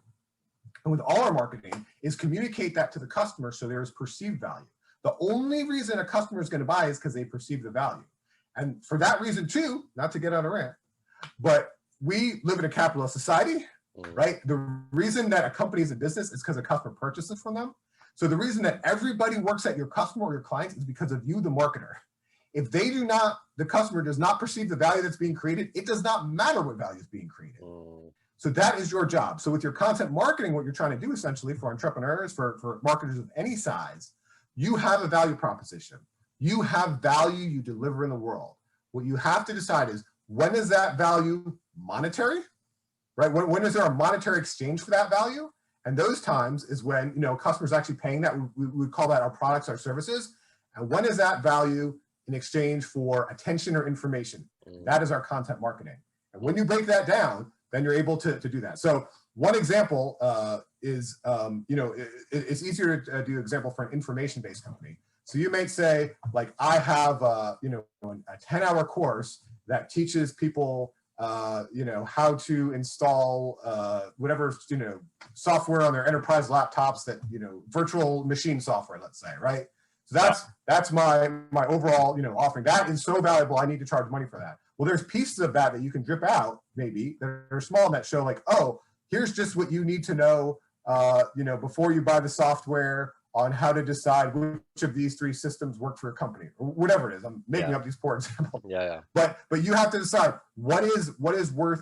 and with all our marketing is communicate that to the customer so there's perceived value. The only reason a customer is going to buy is because they perceive the value. And for that reason too, not to get on a rant, but we live in a capitalist society. Right? The reason that a company is a business is because a customer purchases from them. So the reason that everybody works at your customer or your clients is because of you, the marketer. If the customer does not perceive the value that's being created, it does not matter what value is being created. So that is your job. So with your content marketing, what you're trying to do essentially for entrepreneurs, for marketers of any size, you have a value proposition. You have value you deliver in the world. What you have to decide is, when is that value monetary? Right? When is there a monetary exchange for that value? And those times is when, customers actually paying that. We call that our products, our services. And when is that value in exchange for attention or information? That is our content marketing. And when you break that down, then you're able to do that. So one example is, it's easier to do an example for an information-based company. So you may say, like, I have, a 10-hour course that teaches people how to install whatever, software on their enterprise laptops, that, virtual machine software, let's say, right? So that's my overall, offering. That is so valuable, I need to charge money for that. Well, there's pieces of that you can drip out, maybe, that are small, and that show, like, oh, here's just what you need to know, before you buy the software, on how to decide which of these 3 systems work for a company, or whatever it is. I'm making up these poor examples. But you have to decide what is worth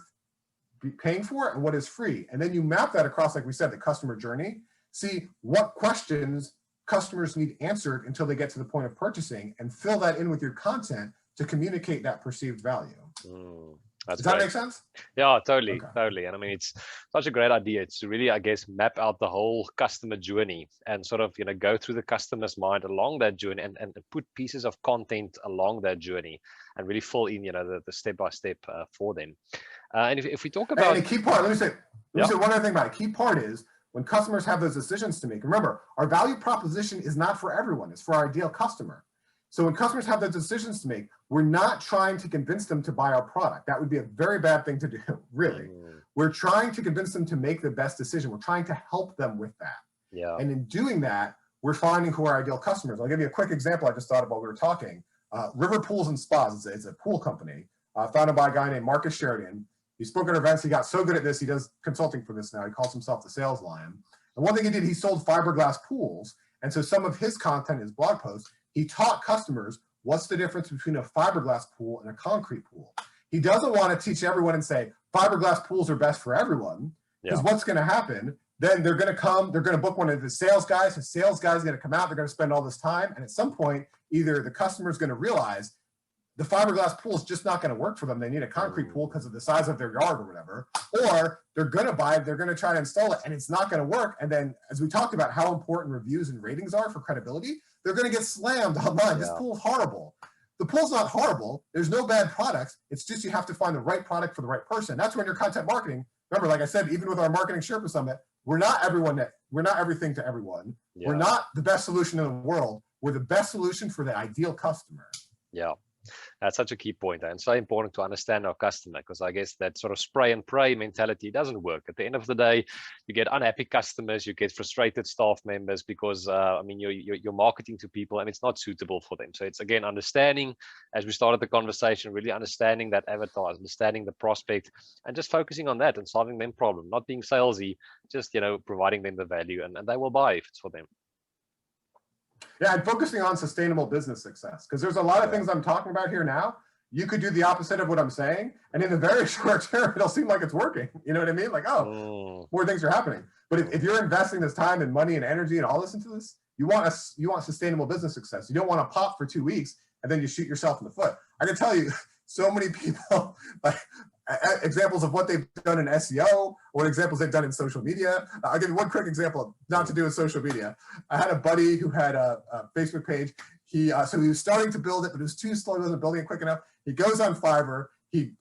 paying for and what is free. And then you map that across, like we said, the customer journey. See what questions customers need answered until they get to the point of purchasing, and fill that in with your content to communicate that perceived value. Does that make sense? Yeah, totally. And I mean, it's such a great idea. It's to really, I guess, map out the whole customer journey and sort of, go through the customer's mind along that journey, and put pieces of content along that journey, and really fill in, the step-by-step for them. And if we talk about... And a key part, let me say one other thing about it. A key part is, when customers have those decisions to make, remember, our value proposition is not for everyone. It's for our ideal customer. So when customers have those decisions to make, we're not trying to convince them to buy our product. That would be a very bad thing to do, really. We're trying to convince them to make the best decision. We're trying to help them with that. Yeah. And in doing that, we're finding who our ideal customers. I'll give you a quick example I just thought about while we were talking. River Pools and Spas, it's a pool company founded by a guy named Marcus Sheridan. He spoke at events. He got so good at this, he does consulting for this now. He calls himself the sales lion. And And one thing he did, he sold fiberglass pools. And so some of his content, his blog posts, he taught customers what's the difference between a fiberglass pool and a concrete pool. He doesn't want to teach everyone and say fiberglass pools are best for everyone, because what's going to happen? Then they're going to come, they're going to book one of the sales guys. The sales guy's going to come out, they're going to spend all this time. And at some point, either the customer is going to realize the fiberglass pool is just not going to work for them. They need a concrete pool because of the size of their yard or whatever. Or they're going to buy it, they're going to try to install it, and it's not going to work. And then, as we talked about how important reviews and ratings are for credibility, they're going to get slammed online. This pool's horrible. The pool's not horrible. There's no bad products. It's just you have to find the right product for the right person. That's when your content marketing, remember, like I said, even with our Marketing Sherpa Summit, we're not everything to everyone. We're not the best solution in the world. We're the best solution for the ideal customer. Yeah. That's such a key point, and so important to understand our customer, because I guess that sort of spray and pray mentality doesn't work. At the end of the day, you get unhappy customers, you get frustrated staff members because I mean you're marketing to people and it's not suitable for them. So it's again understanding, as we started the conversation, really understanding that avatar, understanding the prospect, and just focusing on that and solving them problem, not being salesy, just providing them the value, and they will buy if it's for them. Yeah, and focusing on sustainable business success, because there's a lot of things I'm talking about here now. You could do the opposite of what I'm saying, and in the very short term, it'll seem like it's working. You know what I mean? Like, more things are happening. But if you're investing this time and money and energy and all this into this, you want sustainable business success. You don't want to pop for 2 weeks and then you shoot yourself in the foot. I can tell you, so many people, like examples of what they've done in SEO or examples they've done in social media. I'll give you one quick example, not to do with social media. I had a buddy who had a Facebook page. So he was starting to build it, but it was too slow. He wasn't building it quick enough. He goes on Fiverr, he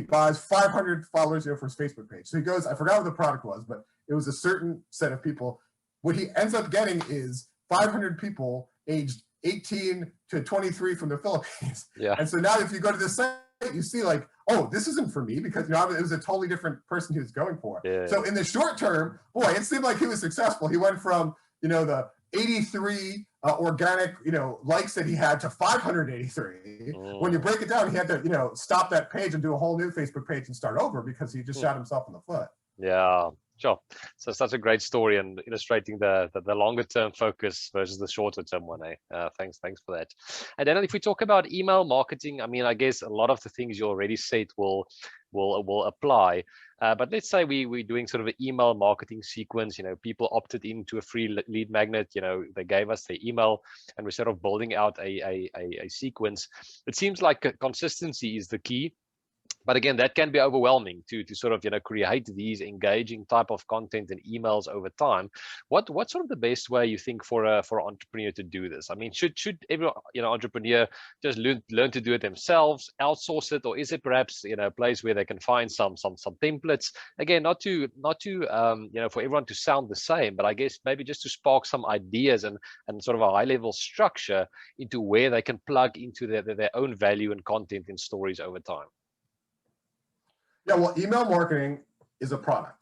buys 500 followers for his Facebook page. So he goes, I forgot what the product was, but it was a certain set of people. What he ends up getting is 500 people aged 18 to 23 from the Philippines. Yeah. And so now if you go to this site, you see like, oh, this isn't for me, because it was a totally different person he was going for. Yeah. So in the short term, boy, it seemed like he was successful. He went from, the 83 organic, likes that he had to 583. When you break it down, he had to, stop that page and do a whole new Facebook page and start over because he just shot himself in the foot. Yeah, sure. So such a great story and illustrating the longer term focus versus the shorter term one. Thanks for that. And then if we talk about email marketing, I mean, I guess a lot of the things you already said will apply. But let's say we're doing sort of an email marketing sequence. People opted into a free lead magnet. They gave us their email, and we're sort of building out a sequence. It seems like consistency is the key. But again, that can be overwhelming to sort of create these engaging type of content and emails over time. What's sort of the best way you think for an entrepreneur to do this? I mean, should every entrepreneur just learn to do it themselves, outsource it, or is it perhaps a place where they can find some templates? Again, not to for everyone to sound the same, but I guess maybe just to spark some ideas and sort of a high level structure into where they can plug into their own value and content and stories over time. Yeah, well, email marketing is a product.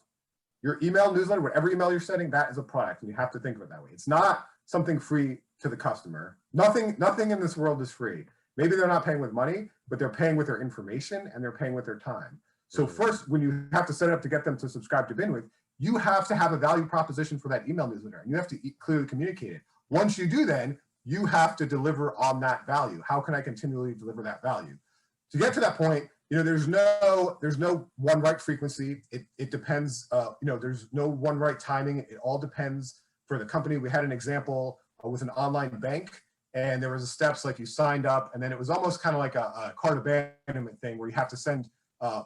Your email newsletter, whatever email you're sending, that is a product, and you have to think of it that way. It's not something free to the customer. Nothing in this world is free. Maybe they're not paying with money, but they're paying with their information and they're paying with their time. So first, when you have to set it up to get them to subscribe to begin with, you have to have a value proposition for that email newsletter, and you have to clearly communicate it. Once you do, then you have to deliver on that value. How can I continually deliver that value? To get to that point, there's no one right frequency. It depends. There's no one right timing. It all depends. For the company, we had an example with an online bank, and there was a steps like you signed up, and then it was almost kind of like a cart abandonment thing where you have to send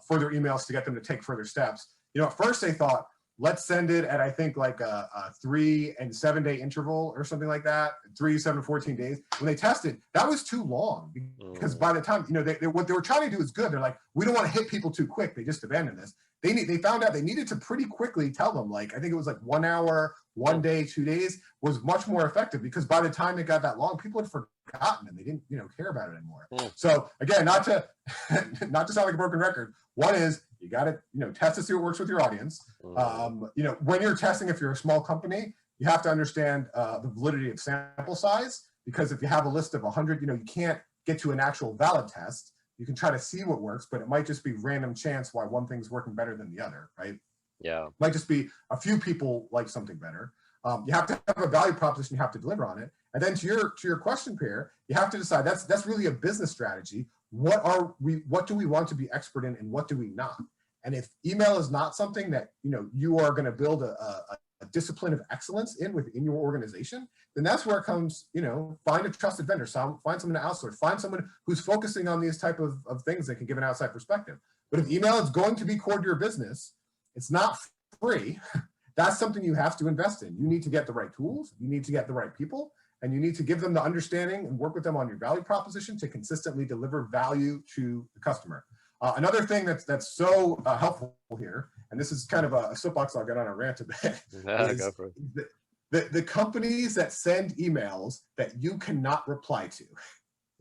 further emails to get them to take further steps. At first they thought, let's send it at, I think, like a 3 and 7 day interval or something like that, 3, 7, 14 days. When they tested, that was too long, because by the time, what they were trying to do is good. They're like, we don't want to hit people too quick. They just abandoned this. They found out they needed to pretty quickly tell them, like, I think it was like 1 hour, 1 day, 2 days was much more effective, because by the time it got that long, people had forgotten and they didn't, care about it anymore. So again, not to sound like a broken record. One is, you got to, test to see what works with your audience. When you're testing, if you're a small company, you have to understand the validity of sample size, because if you have a list of 100, you can't get to an actual valid test. You can try to see what works, but it might just be random chance why one thing's working better than the other, right? Yeah. Might just be a few people like something better. You have to have a value proposition, you have to deliver on it. And then to your question, Pierre, you have to decide that's really a business strategy. What do we want to be expert in and what do we not? And if email is not something that you are going to build a discipline of excellence within your organization, then that's where it comes, find a trusted vendor, find someone to outsource, find someone who's focusing on these type of things that can give an outside perspective. But if email is going to be core to your business, it's not free. That's something you have to invest in. You need to get the right tools, you need to get the right people, and you need to give them the understanding and work with them on your value proposition to consistently deliver value to the customer. Another thing that's so helpful here, and this is kind of a soapbox I'll get on a rant a bit, is go for it. The companies that send emails that you cannot reply to.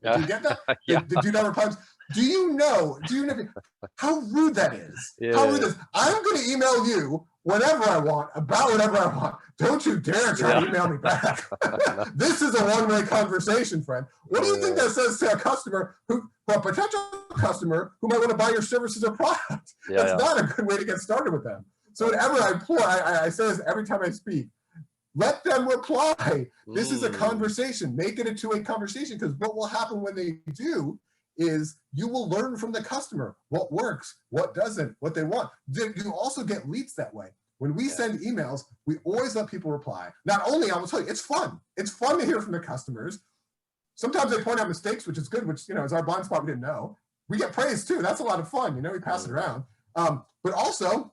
Do you get that? Yeah. The do not reply. Do you know how rude that is? Yeah. How rude is, I'm going to email you whenever I want, about whatever I want. Don't you dare try to email me back. This is a one-way conversation, friend. What do you think that says to a customer a potential customer who might want to buy your services or product? That's not a good way to get started with them. So whenever I implore, I say this every time I speak, let them reply. This is a conversation. Make it a two-way conversation, because what will happen when they do is you will learn from the customer what works, what doesn't, what they want. You also get leads that way. When we send emails, we always let people reply. Not only, I will tell you, it's fun. It's fun to hear from the customers. Sometimes they point out mistakes, which is good, which is our blind spot we didn't know. We get praise too. That's a lot of fun. We pass it around. But also,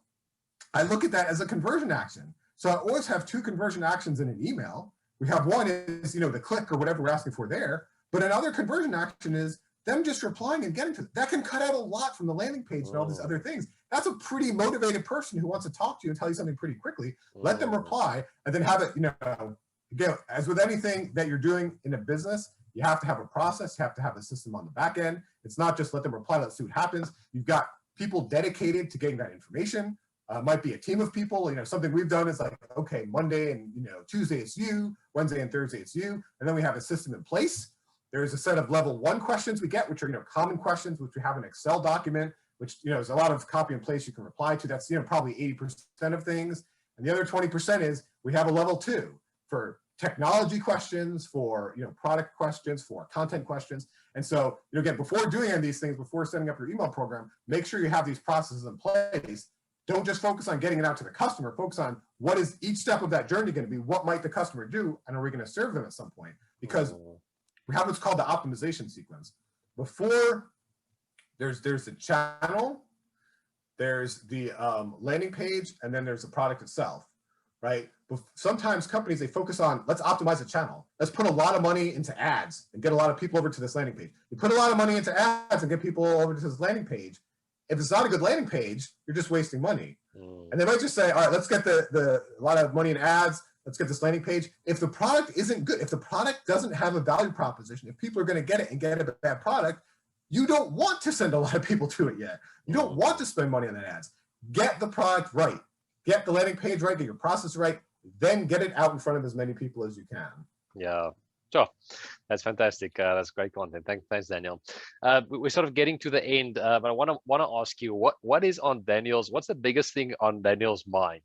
I look at that as a conversion action. So I always have two conversion actions in an email. We have one is, the click or whatever we're asking for there. But another conversion action is them just replying and getting to it. That can cut out a lot from the landing page and all these other things. That's a pretty motivated person who wants to talk to you and tell you something pretty quickly. Let them reply and then have it, again, as with anything that you're doing in a business, you have to have a process, you have to have a system on the back end. It's not just let them reply, let's see what happens. You've got people dedicated to getting that information. Might be a team of people. Something we've done is like, okay, Monday and Tuesday it's you, Wednesday and Thursday it's you, and then we have a system in place. There's a set of level 1 questions we get, which are common questions, which we have an Excel document, which there's a lot of copy and paste you can reply to. That's probably 80% of things, and the other 20% is we have a level 2 for technology questions, for product questions, for content questions. And so again, before doing any of these things, before setting up your email program, make sure you have these processes in place. Don't just focus on getting it out to the customer. Focus on what is each step of that journey going to be. What might the customer do, and are we going to serve them at some point? Because we have what's called the optimization sequence. Before there's the channel, there's the landing page, and then there's the product itself, right? But sometimes companies, they focus on, let's optimize the channel. Let's put a lot of money into ads and get a lot of people over to this landing page. You put a lot of money into ads and get people over to this landing page. If it's not a good landing page, you're just wasting money. And they might just say, all right, let's get a lot of money in ads. Let's get this landing page. If the product isn't good, if the product doesn't have a value proposition, if people are going to get it and get a bad product, you don't want to send a lot of people to it yet. You don't want to spend money on the ads. Get the product right. Get the landing page right. Get your process right. Then get it out in front of as many people as you can. Yeah. Sure. That's fantastic. That's great content. Thanks, Daniel. We're sort of getting to the end, but I want to ask you what's the biggest thing on Daniel's mind,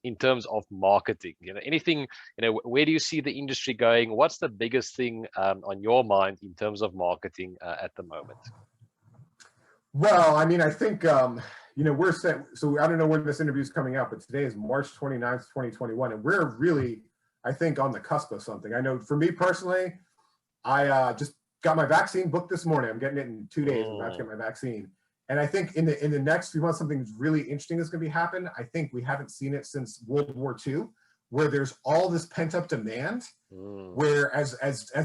in terms of marketing, anything, where do you see the industry going? What's the biggest thing on your mind in terms of marketing at the moment? Well, I think, we're set. So I don't know when this interview is coming out, but today is March 29th, 2021. And we're really, I think, on the cusp of something. I know for me personally, I just got my vaccine booked this morning. I'm getting it in 2 days. I'm about to get my vaccine. And I think in the next few months, something really interesting is going to be happen. I think we haven't seen it since World War II, where there's all this pent up demand, where as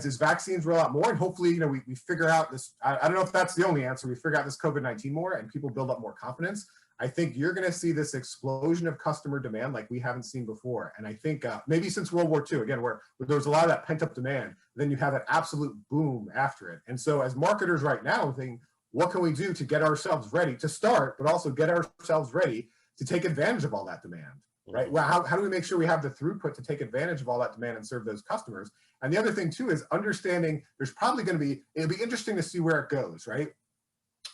these vaccines roll out more, and hopefully, we figure out this, I don't know if that's the only answer, we figure out this COVID-19 more and people build up more confidence. I think you're going to see this explosion of customer demand like we haven't seen before. And I think maybe since World War II, again, where there was a lot of that pent up demand, then you have an absolute boom after it. And so as marketers right now, I'm thinking, what can we do to get ourselves ready to start, but also get ourselves ready to take advantage of all that demand, right? Well, how do we make sure we have the throughput to take advantage of all that demand and serve those customers? And the other thing too is understanding there's probably going to be, it'll be interesting to see where it goes, right?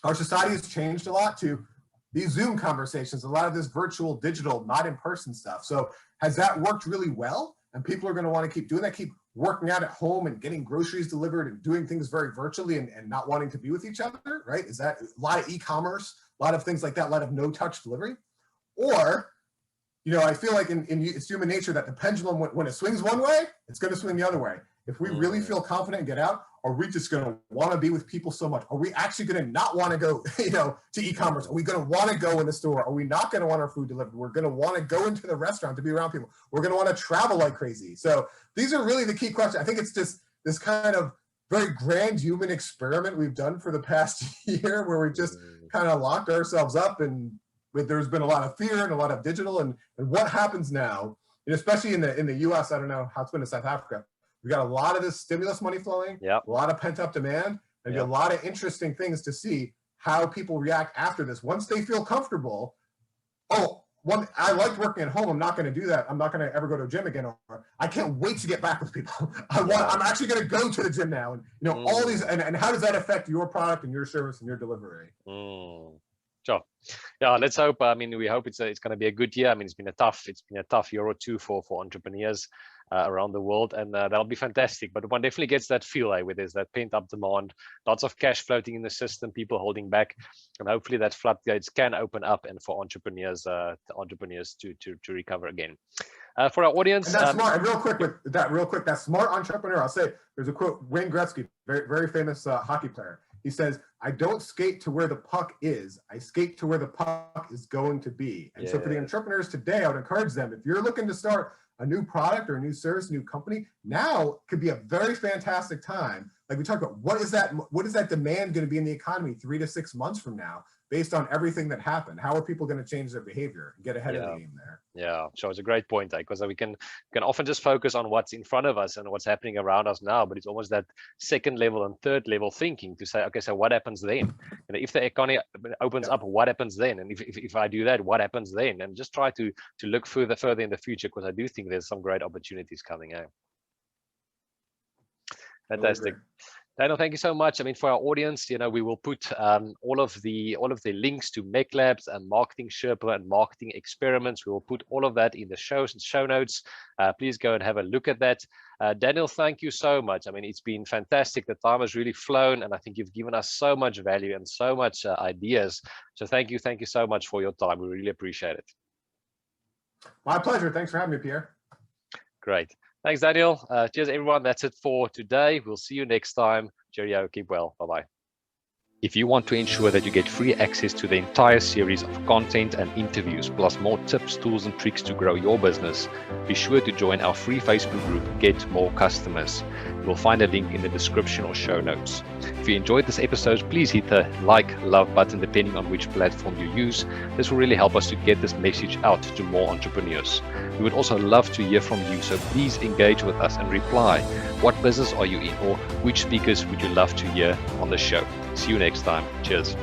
Our society has changed a lot to, these Zoom conversations, a lot of this virtual, digital, not in-person stuff. So has that worked really well? And people are going to want to keep doing that, keep working out at home and getting groceries delivered and doing things very virtually and not wanting to be with each other, right? Is that a lot of e-commerce, a lot of things like that, a lot of no-touch delivery? Or, I feel like it's human nature that the pendulum, when it swings one way, it's going to swing the other way. If we really feel confident and get out, are we just going to want to be with people so much? Are we actually going to not want to go, to e-commerce? Are we going to want to go in the store? Are we not going to want our food delivered? We're going to want to go into the restaurant to be around people. We're going to want to travel like crazy. So these are really the key questions. I think it's just this kind of very grand human experiment we've done for the past year where we've just kind of locked ourselves up, and there's been a lot of fear and a lot of digital, and what happens now, and especially in the US, I don't know how it's been in South Africa. We got a lot of this stimulus money flowing, a lot of pent up demand, and a lot of interesting things to see how people react after this. Once they feel comfortable, I liked working at home. I'm not going to do that. I'm not going to ever go to a gym again. Or I can't wait to get back with people. I'm actually going to go to the gym now. And all these, and how does that affect your product and your service and your delivery? Sure. Yeah, let's hope. We hope it's going to be a good year. It's been a tough year or two for entrepreneurs around the world, and that'll be fantastic. But one definitely gets that feel where there's that pent up demand, lots of cash floating in the system, people holding back, and hopefully that floodgates can open up and for entrepreneurs to recover again. For our audience, and that's smart. And real quick, that smart entrepreneur. I'll say there's a quote. Wayne Gretzky, very very famous hockey player. He says, "I don't skate to where the puck is. I skate to where the puck is going to be." And so for the entrepreneurs today, I would encourage them, if you're looking to start a new product or a new service, a new company, now could be a very fantastic time. Like we talked about, what is that demand going to be in the economy 3 to 6 months from now, based on everything that happened? How are people going to change their behavior and get ahead of the game there? Yeah, sure. It's a great point, because we can often just focus on what's in front of us and what's happening around us now, but it's almost that second level and third level thinking to say, okay, so what happens then? If the economy opens up, what happens then? And if I do that, what happens then? And just try to look further in the future, because I do think there's some great opportunities coming out. Fantastic. Daniel, thank you so much. For our audience, we will put all of the links to Mech Labs and Marketing Sherpa and Marketing Experiments. We will put all of that in the show notes. Please go and have a look at that. Daniel, thank you so much. It's been fantastic. The time has really flown, and I think you've given us so much value and so much ideas. So thank you so much for your time. We really appreciate it. My pleasure. Thanks for having me, Pierre. Great. Thanks, Daniel. Cheers, everyone. That's it for today. We'll see you next time. Cheerio. Keep well. Bye-bye. If you want to ensure that you get free access to the entire series of content and interviews, plus more tips, tools, and tricks to grow your business, be sure to join our free Facebook group, Get More Customers. You will find a link in the description or show notes. If you enjoyed this episode, please hit the love button depending on which platform you use. This will really help us to get this message out to more entrepreneurs. We would also love to hear from you, so please engage with us and reply. What business are you in, or which speakers would you love to hear on the show? See you next time. Cheers.